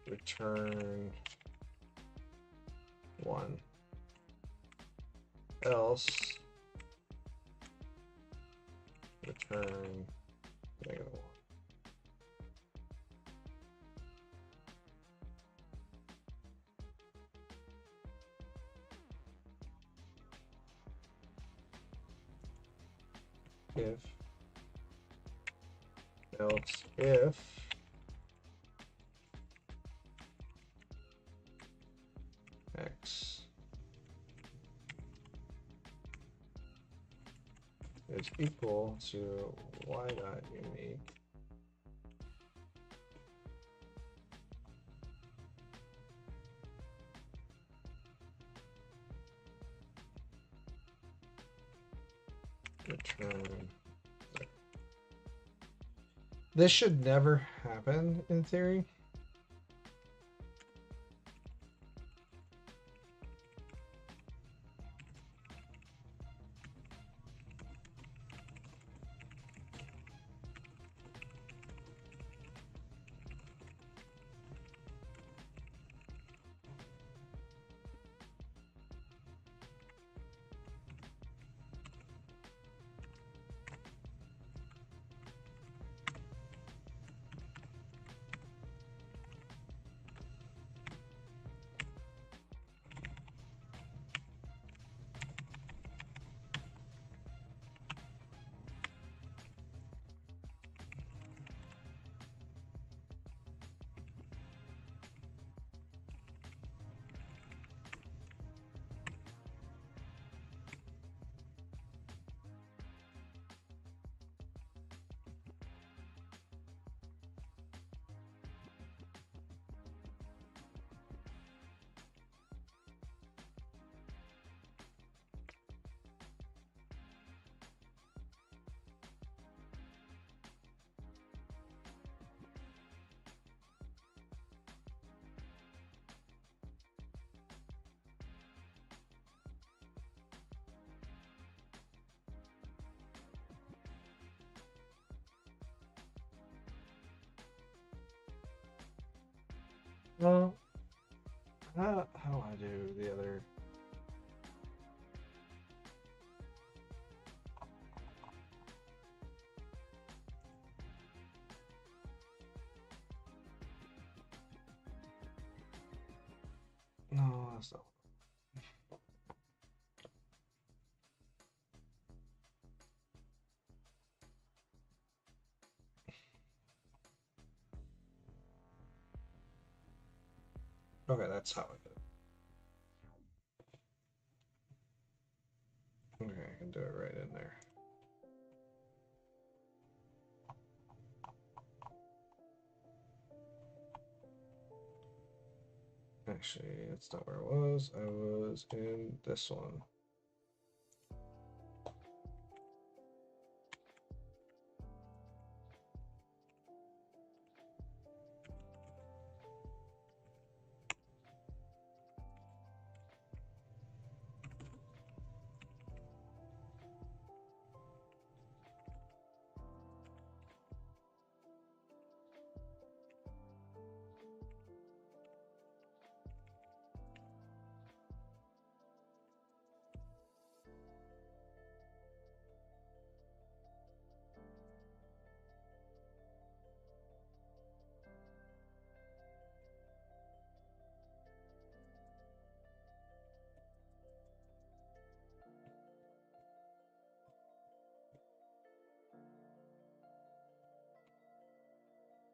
return 1. Else return -1. If else if X is equal to Y dot unique, return. This should never happen in theory. Well, how do I do the other? No, that's not. Okay, that's how I did it. Okay, I can do it right in there. Actually, that's not where I was. I was in this one.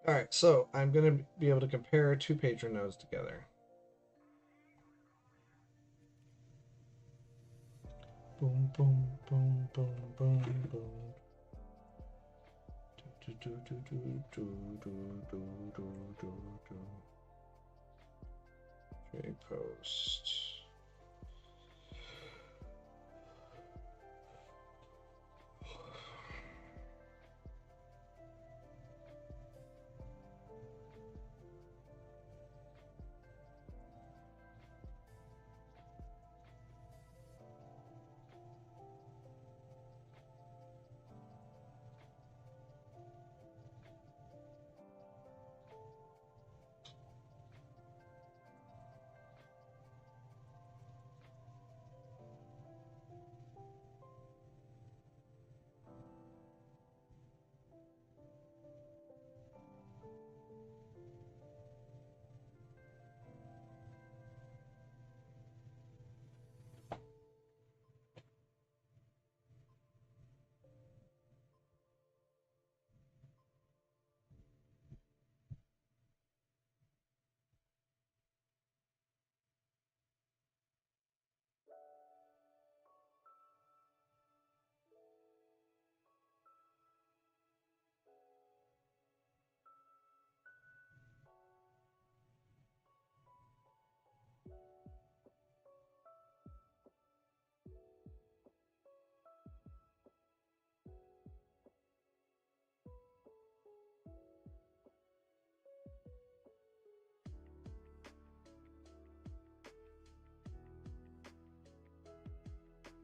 All right, so I'm going to be able to compare two patron nodes together. Boom, boom, boom, boom, boom, boom. Do, do, do, do, do, do, do, do, do, do. Trade post.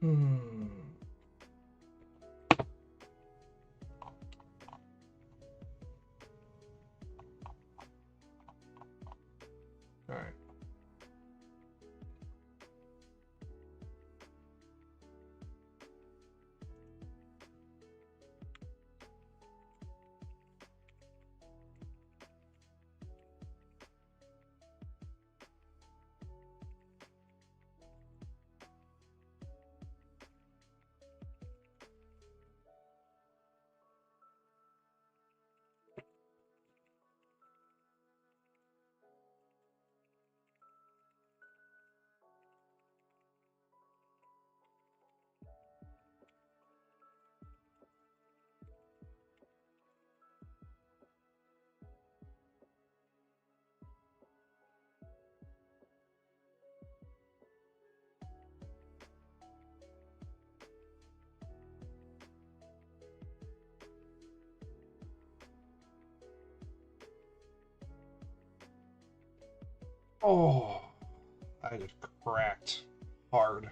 Hmm. All right. Oh, I just cracked hard.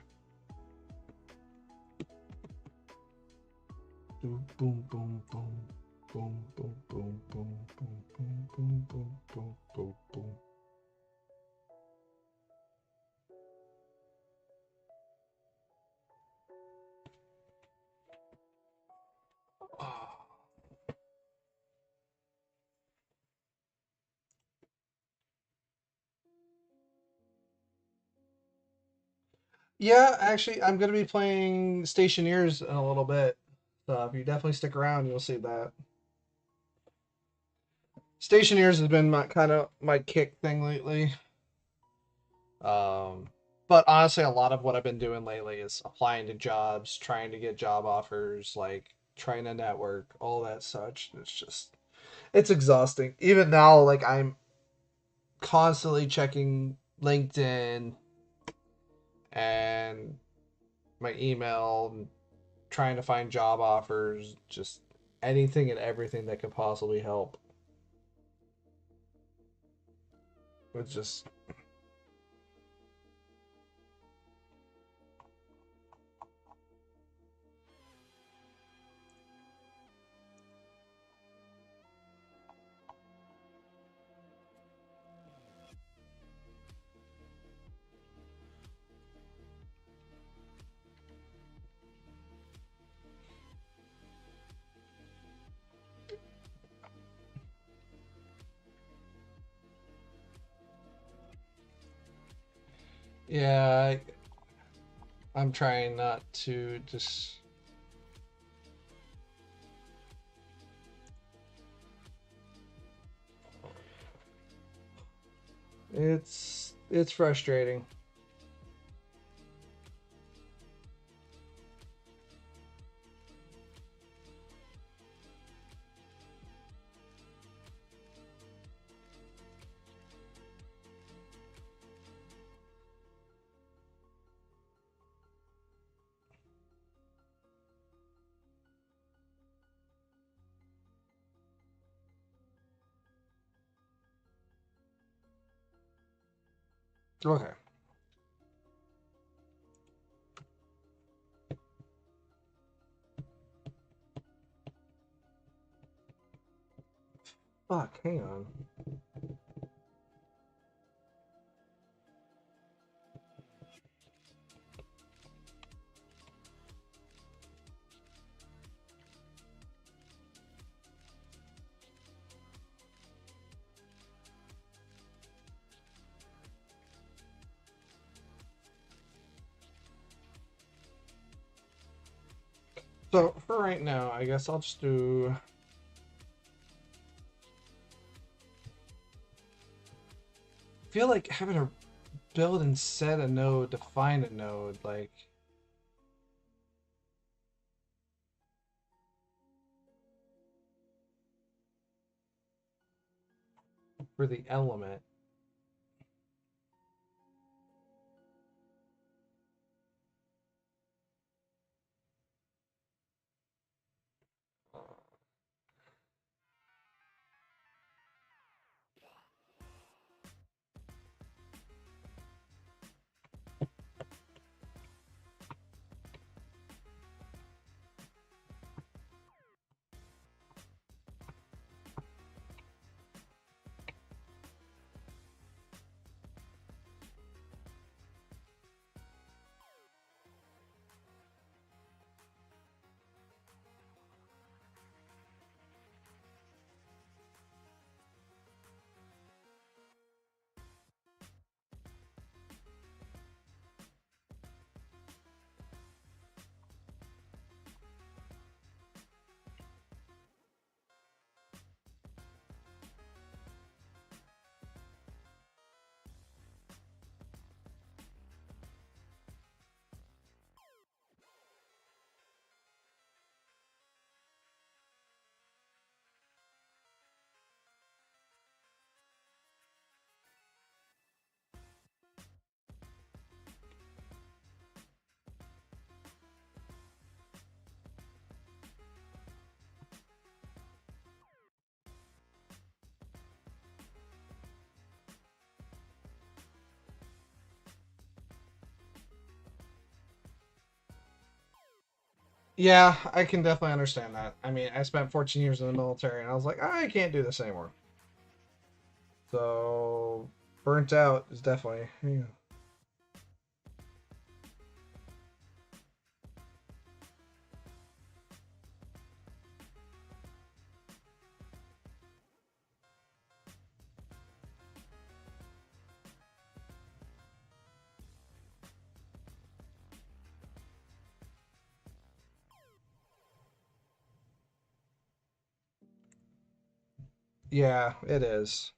Boom, boom, boom, boom, boom, boom, boom, boom, boom, boom, boom, boom, boom, boom, boom. Yeah, actually, I'm gonna be playing Stationeers in a little bit. So if you definitely stick around, you'll see that. Stationeers has been my kind of my kick thing lately. Um, but honestly, a lot of what I've been doing lately is applying to jobs, trying to get job offers, like trying to network, all that such. It's exhausting. Even now, like I'm constantly checking LinkedIn and my email, and trying to find job offers, just anything and everything that could possibly help. It's just yeah, I'm trying not to just. It's frustrating. Okay. Fuck, hang on. So for right now, I guess I'll just do. I feel like having to build and set a node to find a node, like for the element. Yeah, I can definitely understand that. I mean, I spent 14 years in the military, and I was like, I can't do this anymore. So, burnt out is definitely. Yeah. Yeah, it is.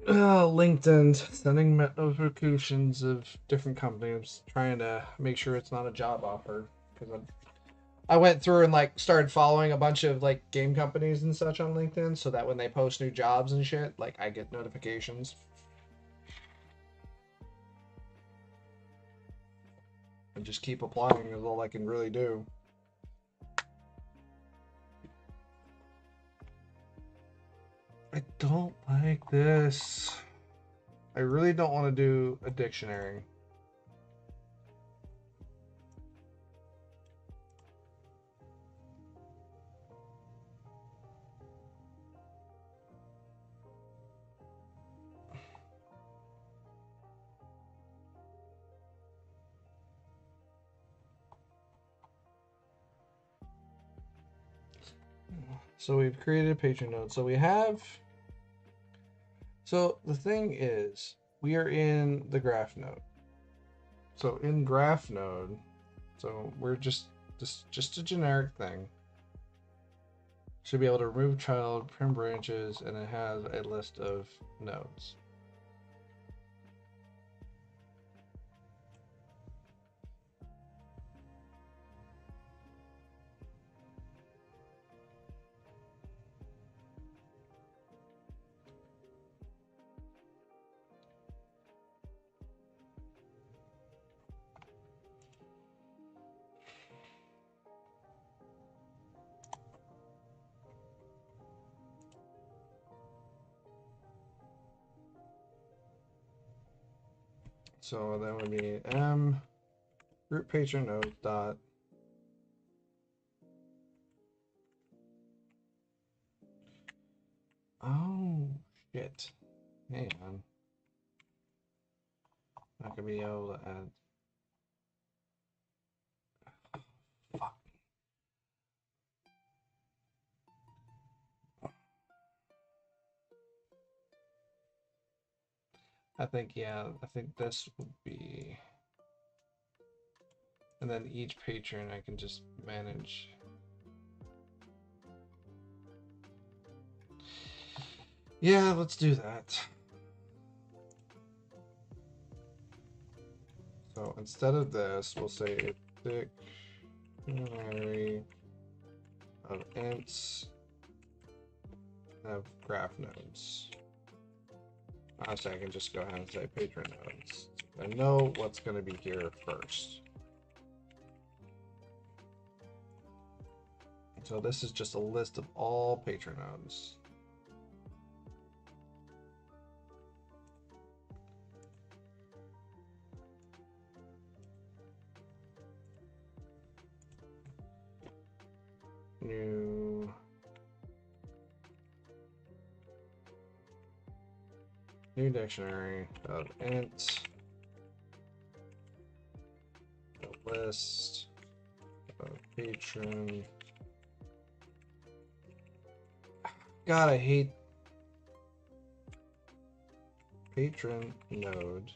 LinkedIn sending notifications of different companies, trying to make sure it's not a job offer. Because I went through and like started following a bunch of like game companies and such on LinkedIn, so that when they post new jobs and shit, like I get notifications and just keep applying is all I can really do. I don't like this. I really don't want to do a dictionary. So we've created a patron node. So we have. So the thing is, we are in the graph node. So in graph node, so we're just a generic thing. Should be able to remove child, trim branches, and it has a list of nodes. So that would be m root patron node dot oh shit. Hang on. Not gonna be able to add. Fuck. I think yeah. I think this would be, and then each patron I can just manage. Yeah, let's do that. So instead of this, we'll say a dictionary of ints of graph nodes. Honestly, I can just go ahead and say patron nodes. I know what's going to be here first. So this is just a list of all patron nodes. New dictionary of int, a list of patron. God, I hate patron node.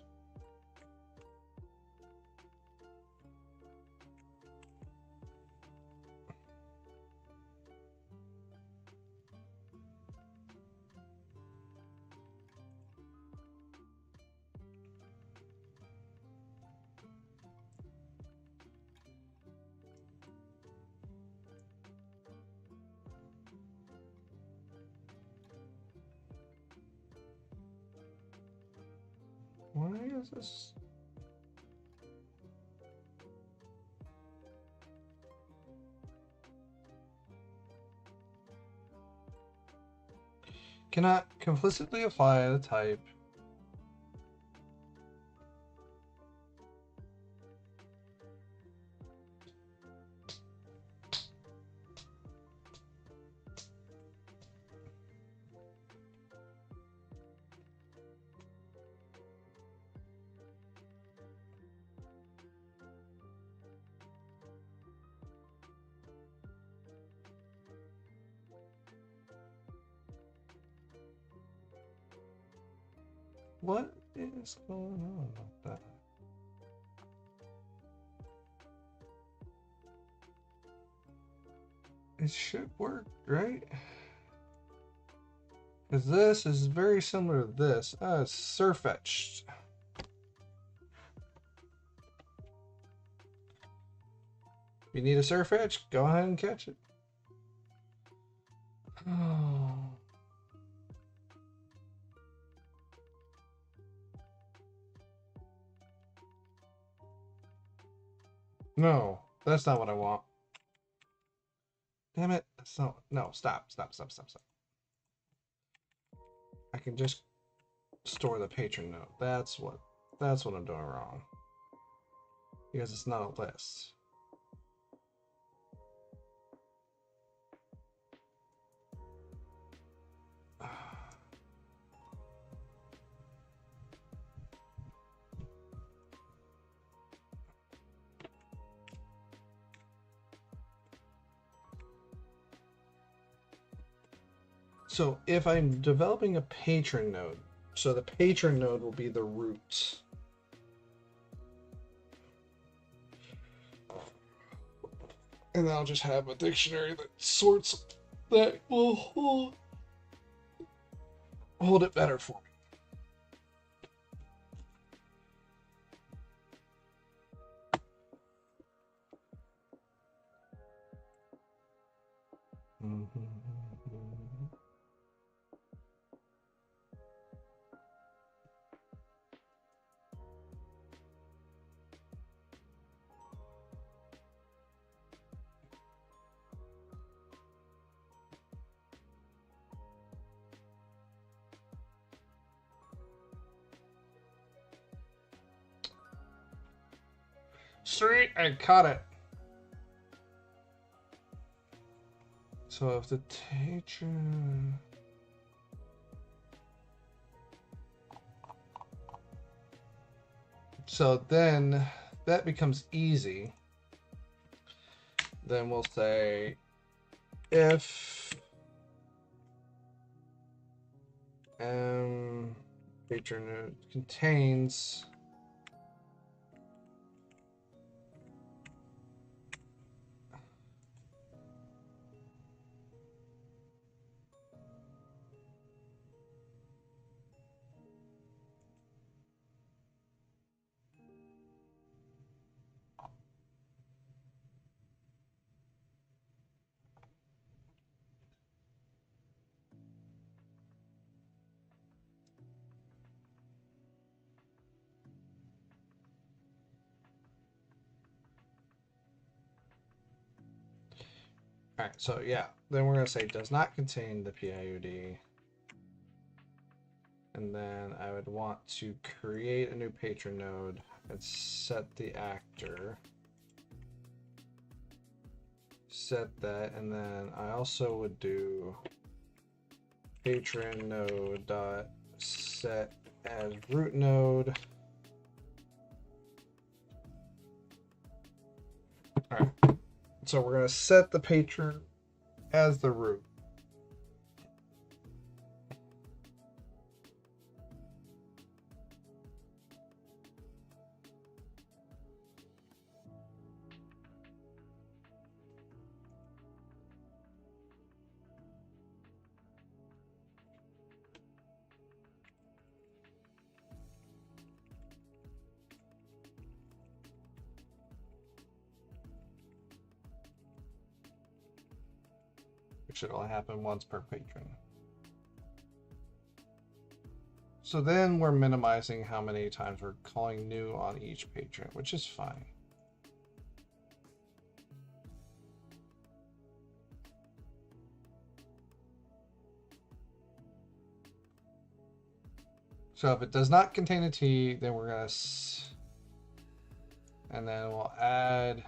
Why is this? Cannot complicitly apply the type. What is going on with that? It should work, right? Because this is very similar to this. It's surfetched. If you need a surfetch, go ahead and catch it. Oh. No, that's not what I want. Damn it. That's not, no, stop. I can just store the patron note. That's what I'm doing wrong. Because it's not a list. So if I'm developing a patron node, so the patron node will be the root. And then I'll just have a dictionary that sorts, that will hold it better for me. Sweet, I caught it. So if the patron... So then that becomes easy. Then we'll say if patron node contains all right, so yeah, then we're going to say does not contain the PIUD. And then I would want to create a new patron node and set the actor. Set that, and then I also would do patron node dot set as root node. All right. So we're going to set the patron as the root. Which should only happen once per patron. So then we're minimizing how many times we're calling new on each patron, which is fine. So if it does not contain a T, then we're going to, and then we'll add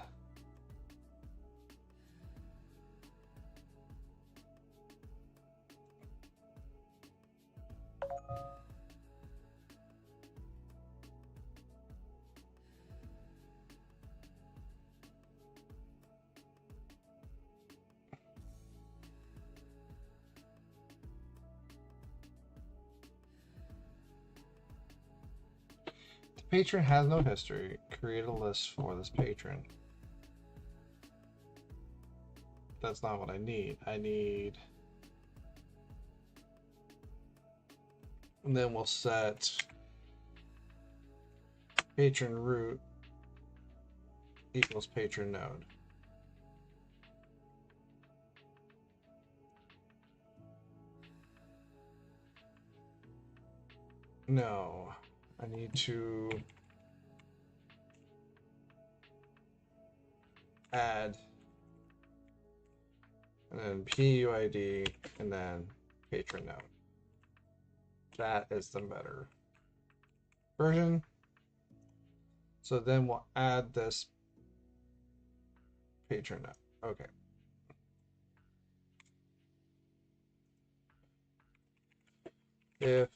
patron has no history, create a list for this patron. That's not what I need. I need... And then we'll set patron root equals patron node. No, I need to add and then PUID and then patron node. That is the better version. So then we'll add this patron node. Okay. If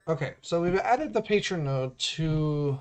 okay, so we've added the patron node to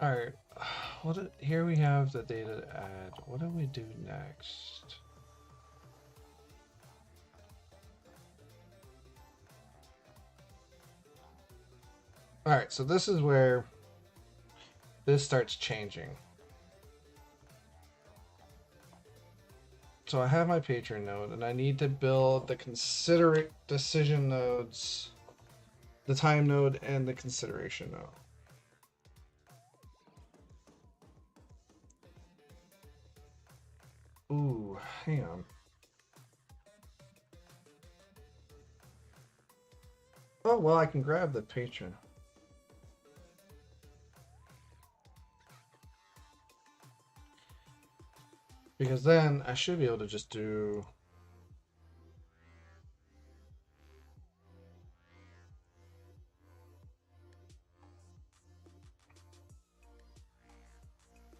all right. Here we have the data to add. What do we do next? All right, so this is where this starts changing. So I have my patron node, and I need to build the considerate decision nodes, the time node, and the consideration node. Ooh, hang on. Oh, well, I can grab the patron. Because then I should be able to just do...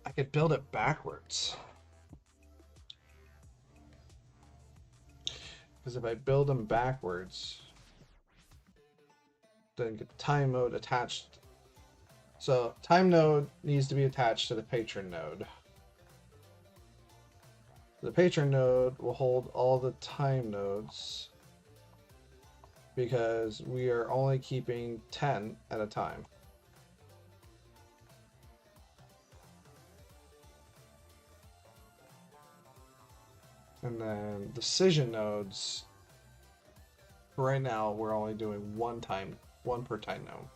I could build it backwards. Because if I build them backwards, then get time node attached. So time node needs to be attached to the patron node. The patron node will hold all the time nodes because we are only keeping 10 at a time. And then decision nodes, right now we're only doing one per time node.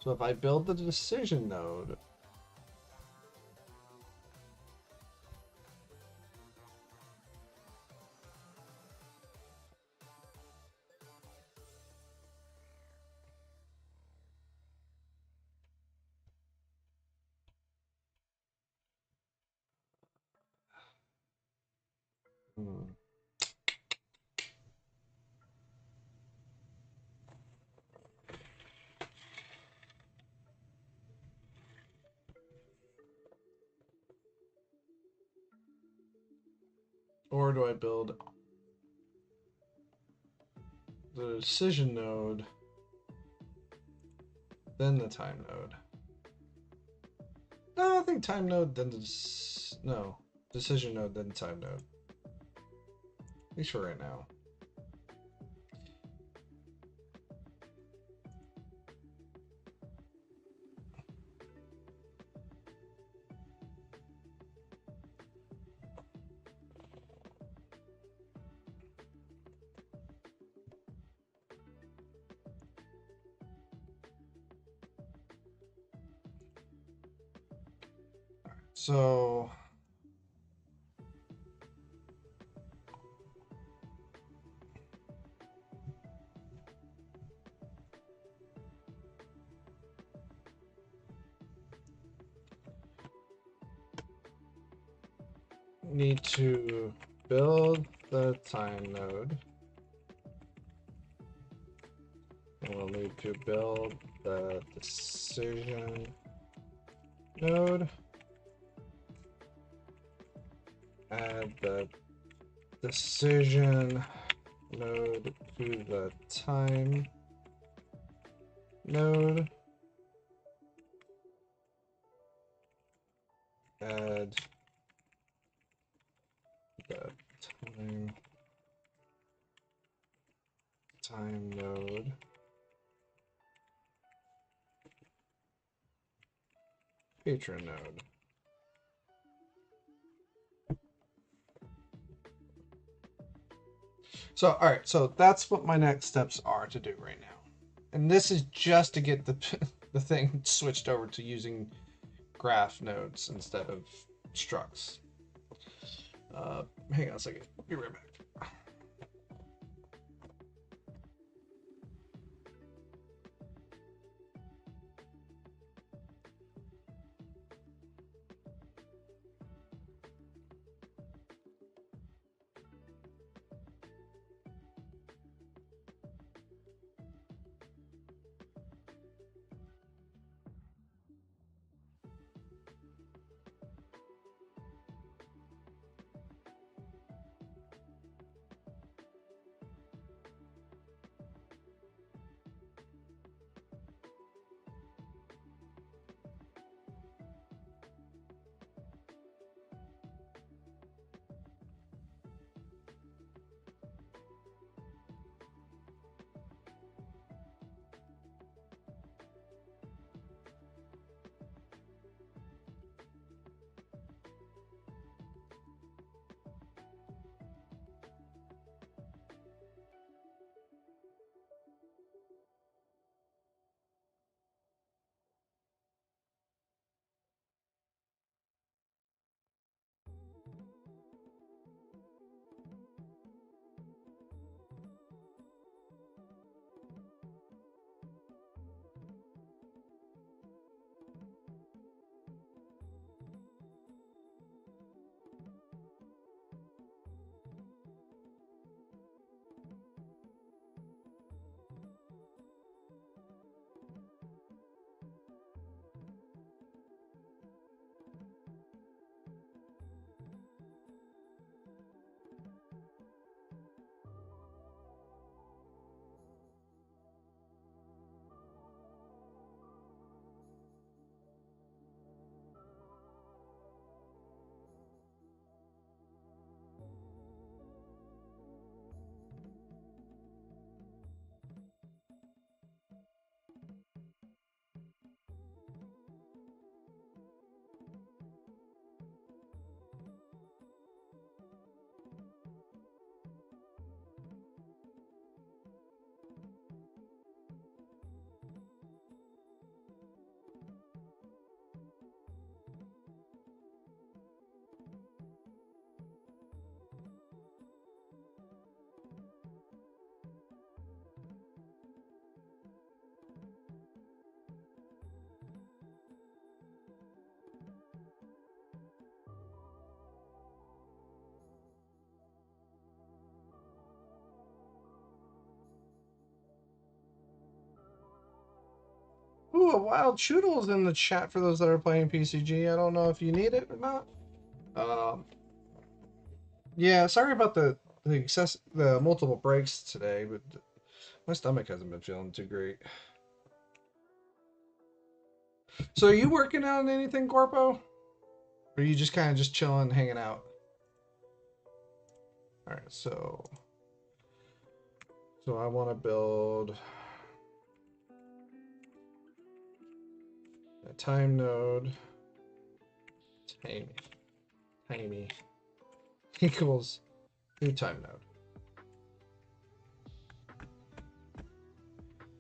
So if I build the decision node Hmm. Or do I build the decision node, then the time node? No, I think time node, then no. Decision node, then time node. At least for right now. So need to build the time node. And we'll need to build the decision node. Add the decision node to the time node. Add the time node. Patron node. So, all right, so that's what my next steps are to do right now. And this is just to get the the thing switched over to using graph nodes instead of structs. Hang on a second. Be right back. Ooh, a wild choodle's in the chat for those that are playing PCG. I don't know if you need it or not. Yeah, sorry about the multiple breaks today, but my stomach hasn't been feeling too great. So are you working on anything, Corpo? Or are you just kind of just chilling, hanging out? All right, so I want to build a time node. Tiny equals new time node.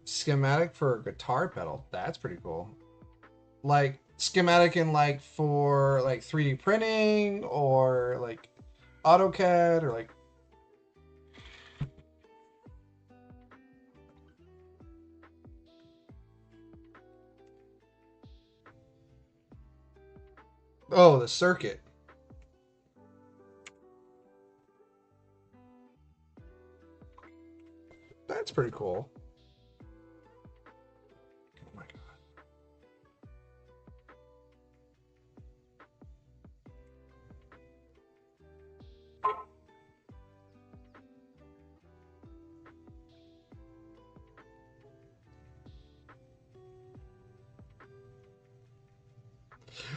Schematic for a guitar pedal. That's pretty cool. Like schematic in like for like 3D printing or like AutoCAD or like. Oh, the circuit. That's pretty cool. Oh my god.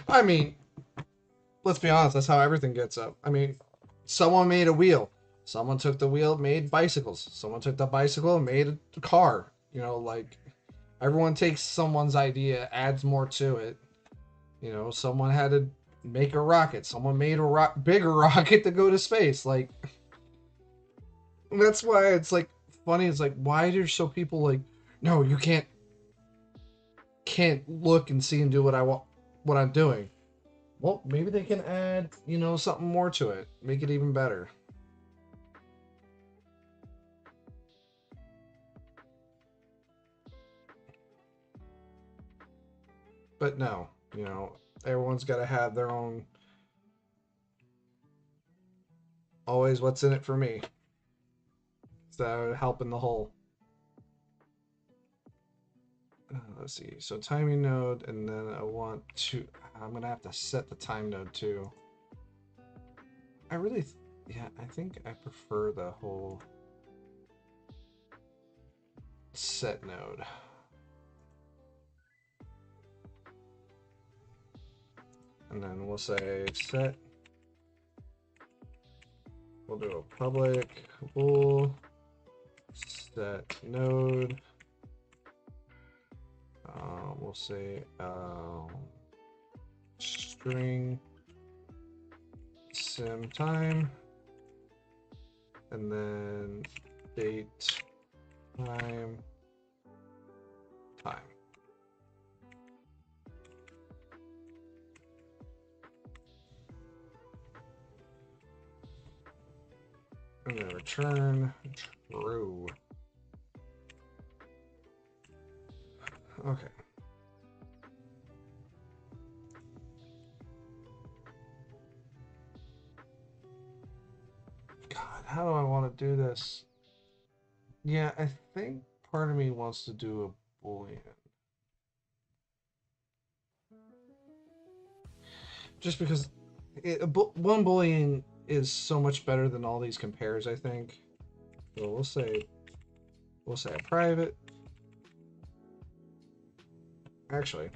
I mean, let's be honest, that's how everything gets up. I mean, someone made a wheel. Someone took the wheel, made bicycles. Someone took the bicycle and made a car. You know, like everyone takes someone's idea, adds more to it. You know, someone had to make a rocket. Someone made a bigger rocket to go to space. Like that's why it's like funny. It's like why do so people like no, you can't look and see and do what I want, what I'm doing. Well, maybe they can add, you know, something more to it, make it even better. But no, you know, everyone's got to have their own. Always, what's in it for me? So helping the whole. Let's see. So timing node, and then I want to. I'm gonna have to set the time node too. I really, yeah, I think I prefer the whole set node. And then we'll say set. We'll do a public bool set node. We'll say string sim time, and then date time. I'm gonna return true. Okay. God, how do I want to do this? Yeah, I think part of me wants to do a boolean. Just because one boolean is so much better than all these compares, I think. So we'll say a private. Actually,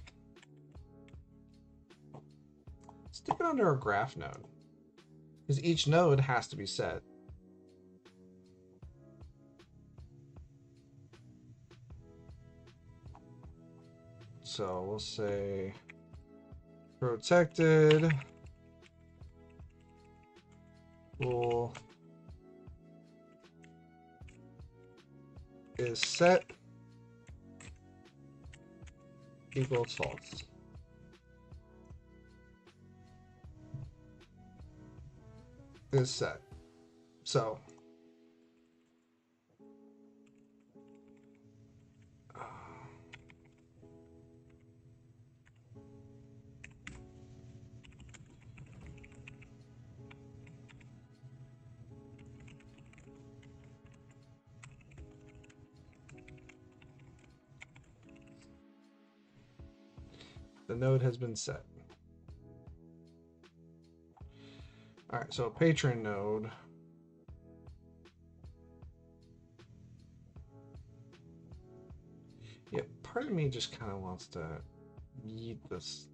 stick it under a graph node, because each node has to be set. So we'll say protected bool is set equals false. Is set. So the node has been set. All right, so patron node. Yeah, part of me just kind of wants to yeet this.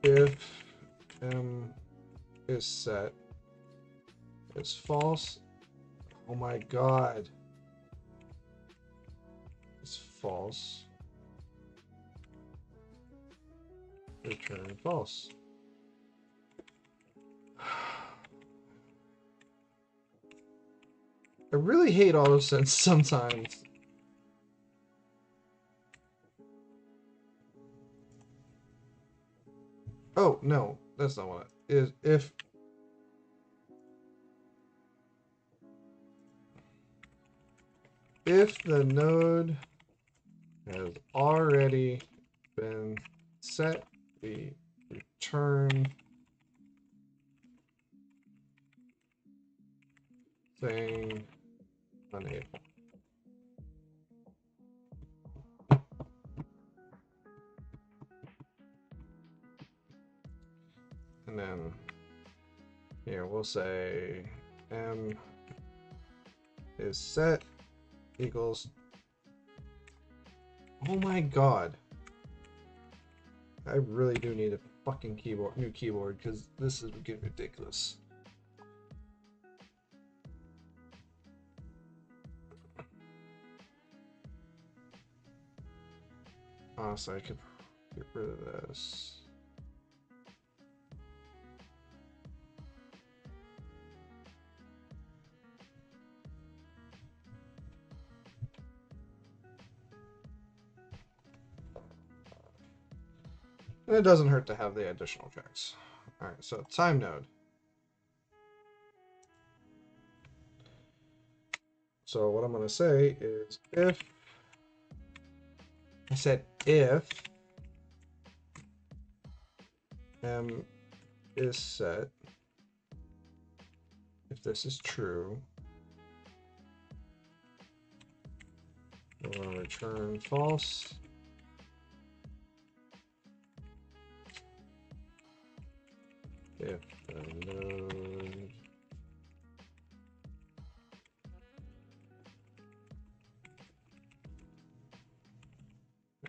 If M is set, is false. Oh my god. It's false. Return false. I really hate AutoSense sometimes. Oh, no, that's not what it is. If the node has already been set, we return thing unable. And then here we'll say M is set equals. Oh my god. I really do need a fucking keyboard, new keyboard, because this is getting ridiculous. Honestly, I could get rid of this. And it doesn't hurt to have the additional checks. All right, so time node. So what I'm going to say is if, I said if M is set, if this is true, we're going to return false. If the node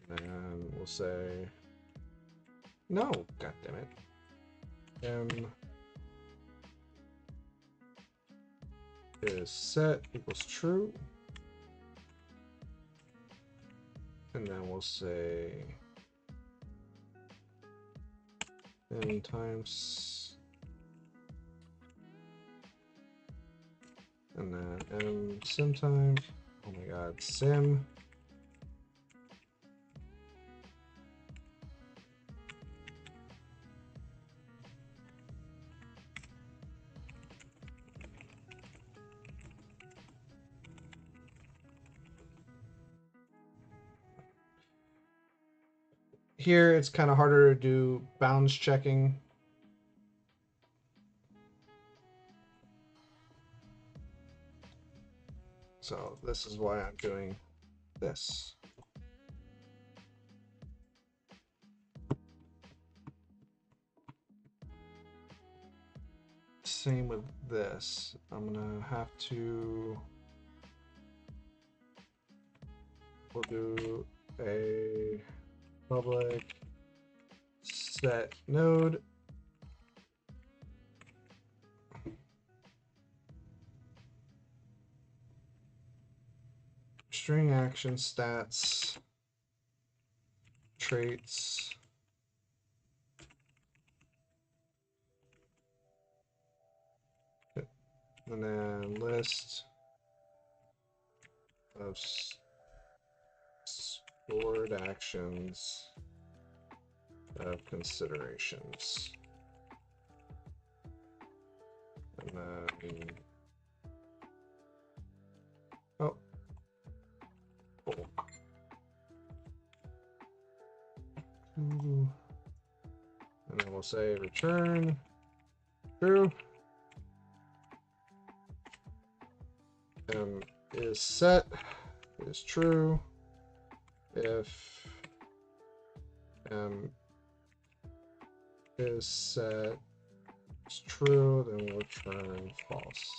and then we'll say no, god damn it. M is set equals true. And then we'll say n times, and then m sim time. Oh my god, sim. Here it's kind of harder to do bounds checking. So this is why I'm doing this. Same with this. I'm gonna have to, we'll do a public set node string action stats traits and then list of stored actions of considerations. And then, oh, cool. say return true. Is set is true. If is set is true, then we'll return false.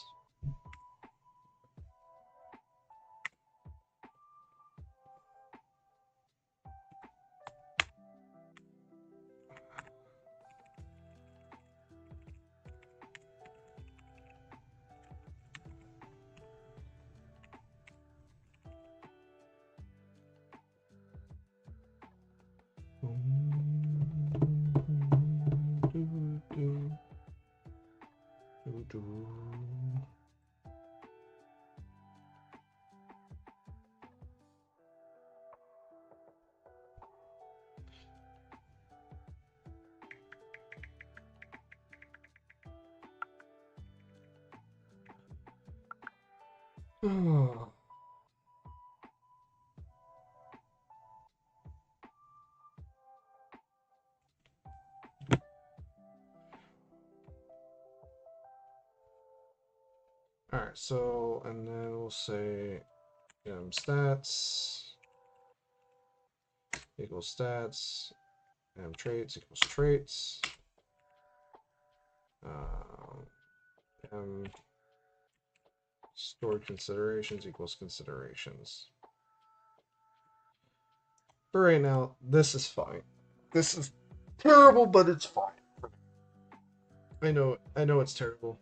Oh. All right, so and then we'll say stats equals stats, traits equals traits, stored considerations equals considerations. For right now, this is fine. This is terrible, but it's fine. I know it's terrible.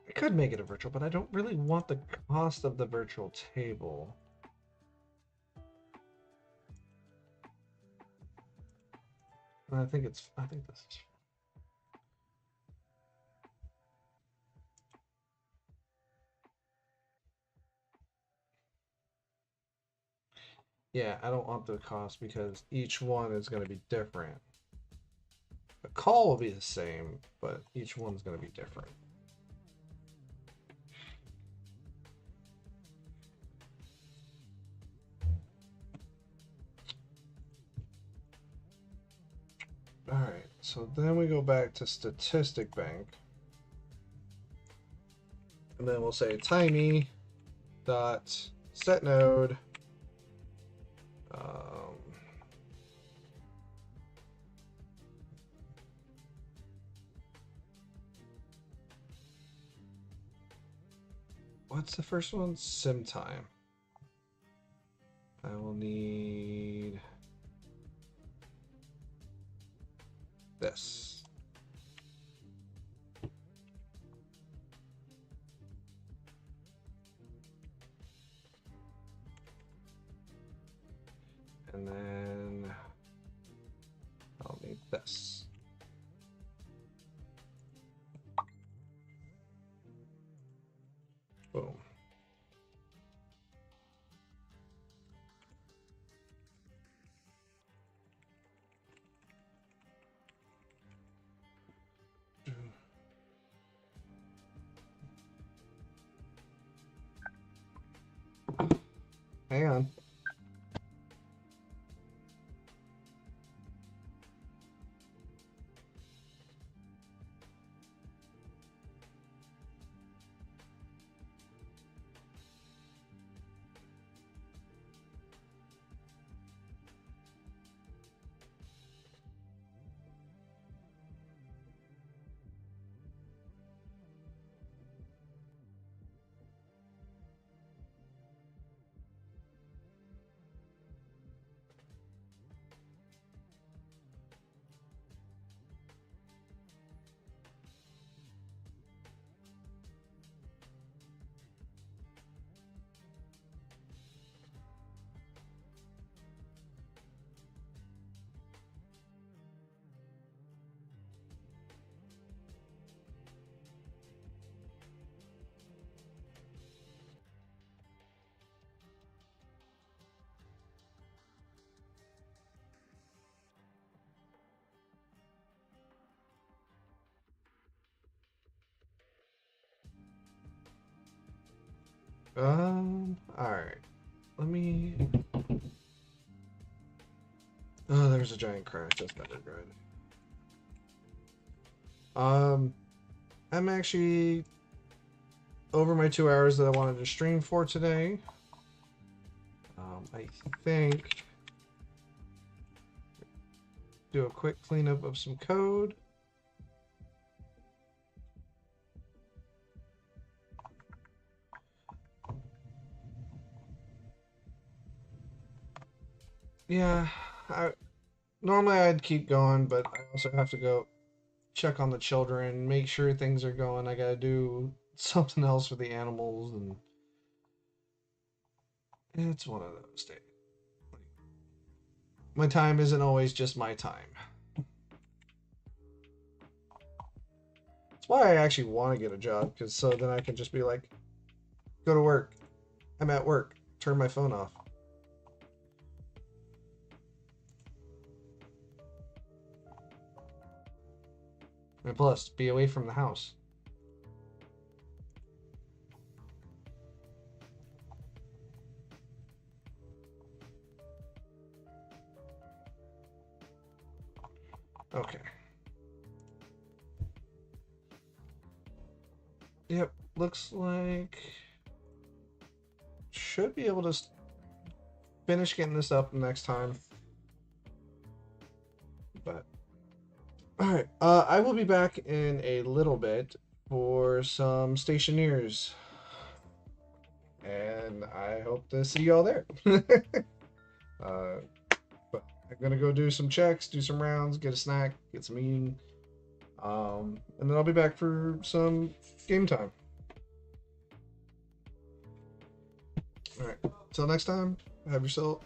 I could make it a virtual, but I don't really want the cost of the virtual table. I think this is. Yeah, I don't want the cost because each one is going to be different. The call will be the same, but each one's going to be different. All right, so then we go back to statistic bank. And then we'll say timey dot set node what's the first one? Sim time. I will need this. And then I'll need this. Boom. Hang on. Alright. Let me... Oh, there's a giant crash. That's not good. I'm actually over my 2 hours that I wanted to stream for today. I think do a quick cleanup of some code. Yeah, normally I'd keep going, but I also have to go check on the children, make sure things are going. I gotta do something else for the animals, and it's one of those days. My time isn't always just my time. That's why I actually want to get a job, because so then I can just be like, go to work. I'm at work. Turn my phone off. And plus, be away from the house. Okay. Yep, looks like should be able to finish getting this up next time. But all right, I will be back in a little bit for some stationeers, and I hope to see y'all there. But I'm gonna go do some checks, do some rounds, get a snack, get some eating, and then I'll be back for some game time. All right, till next time, have yourself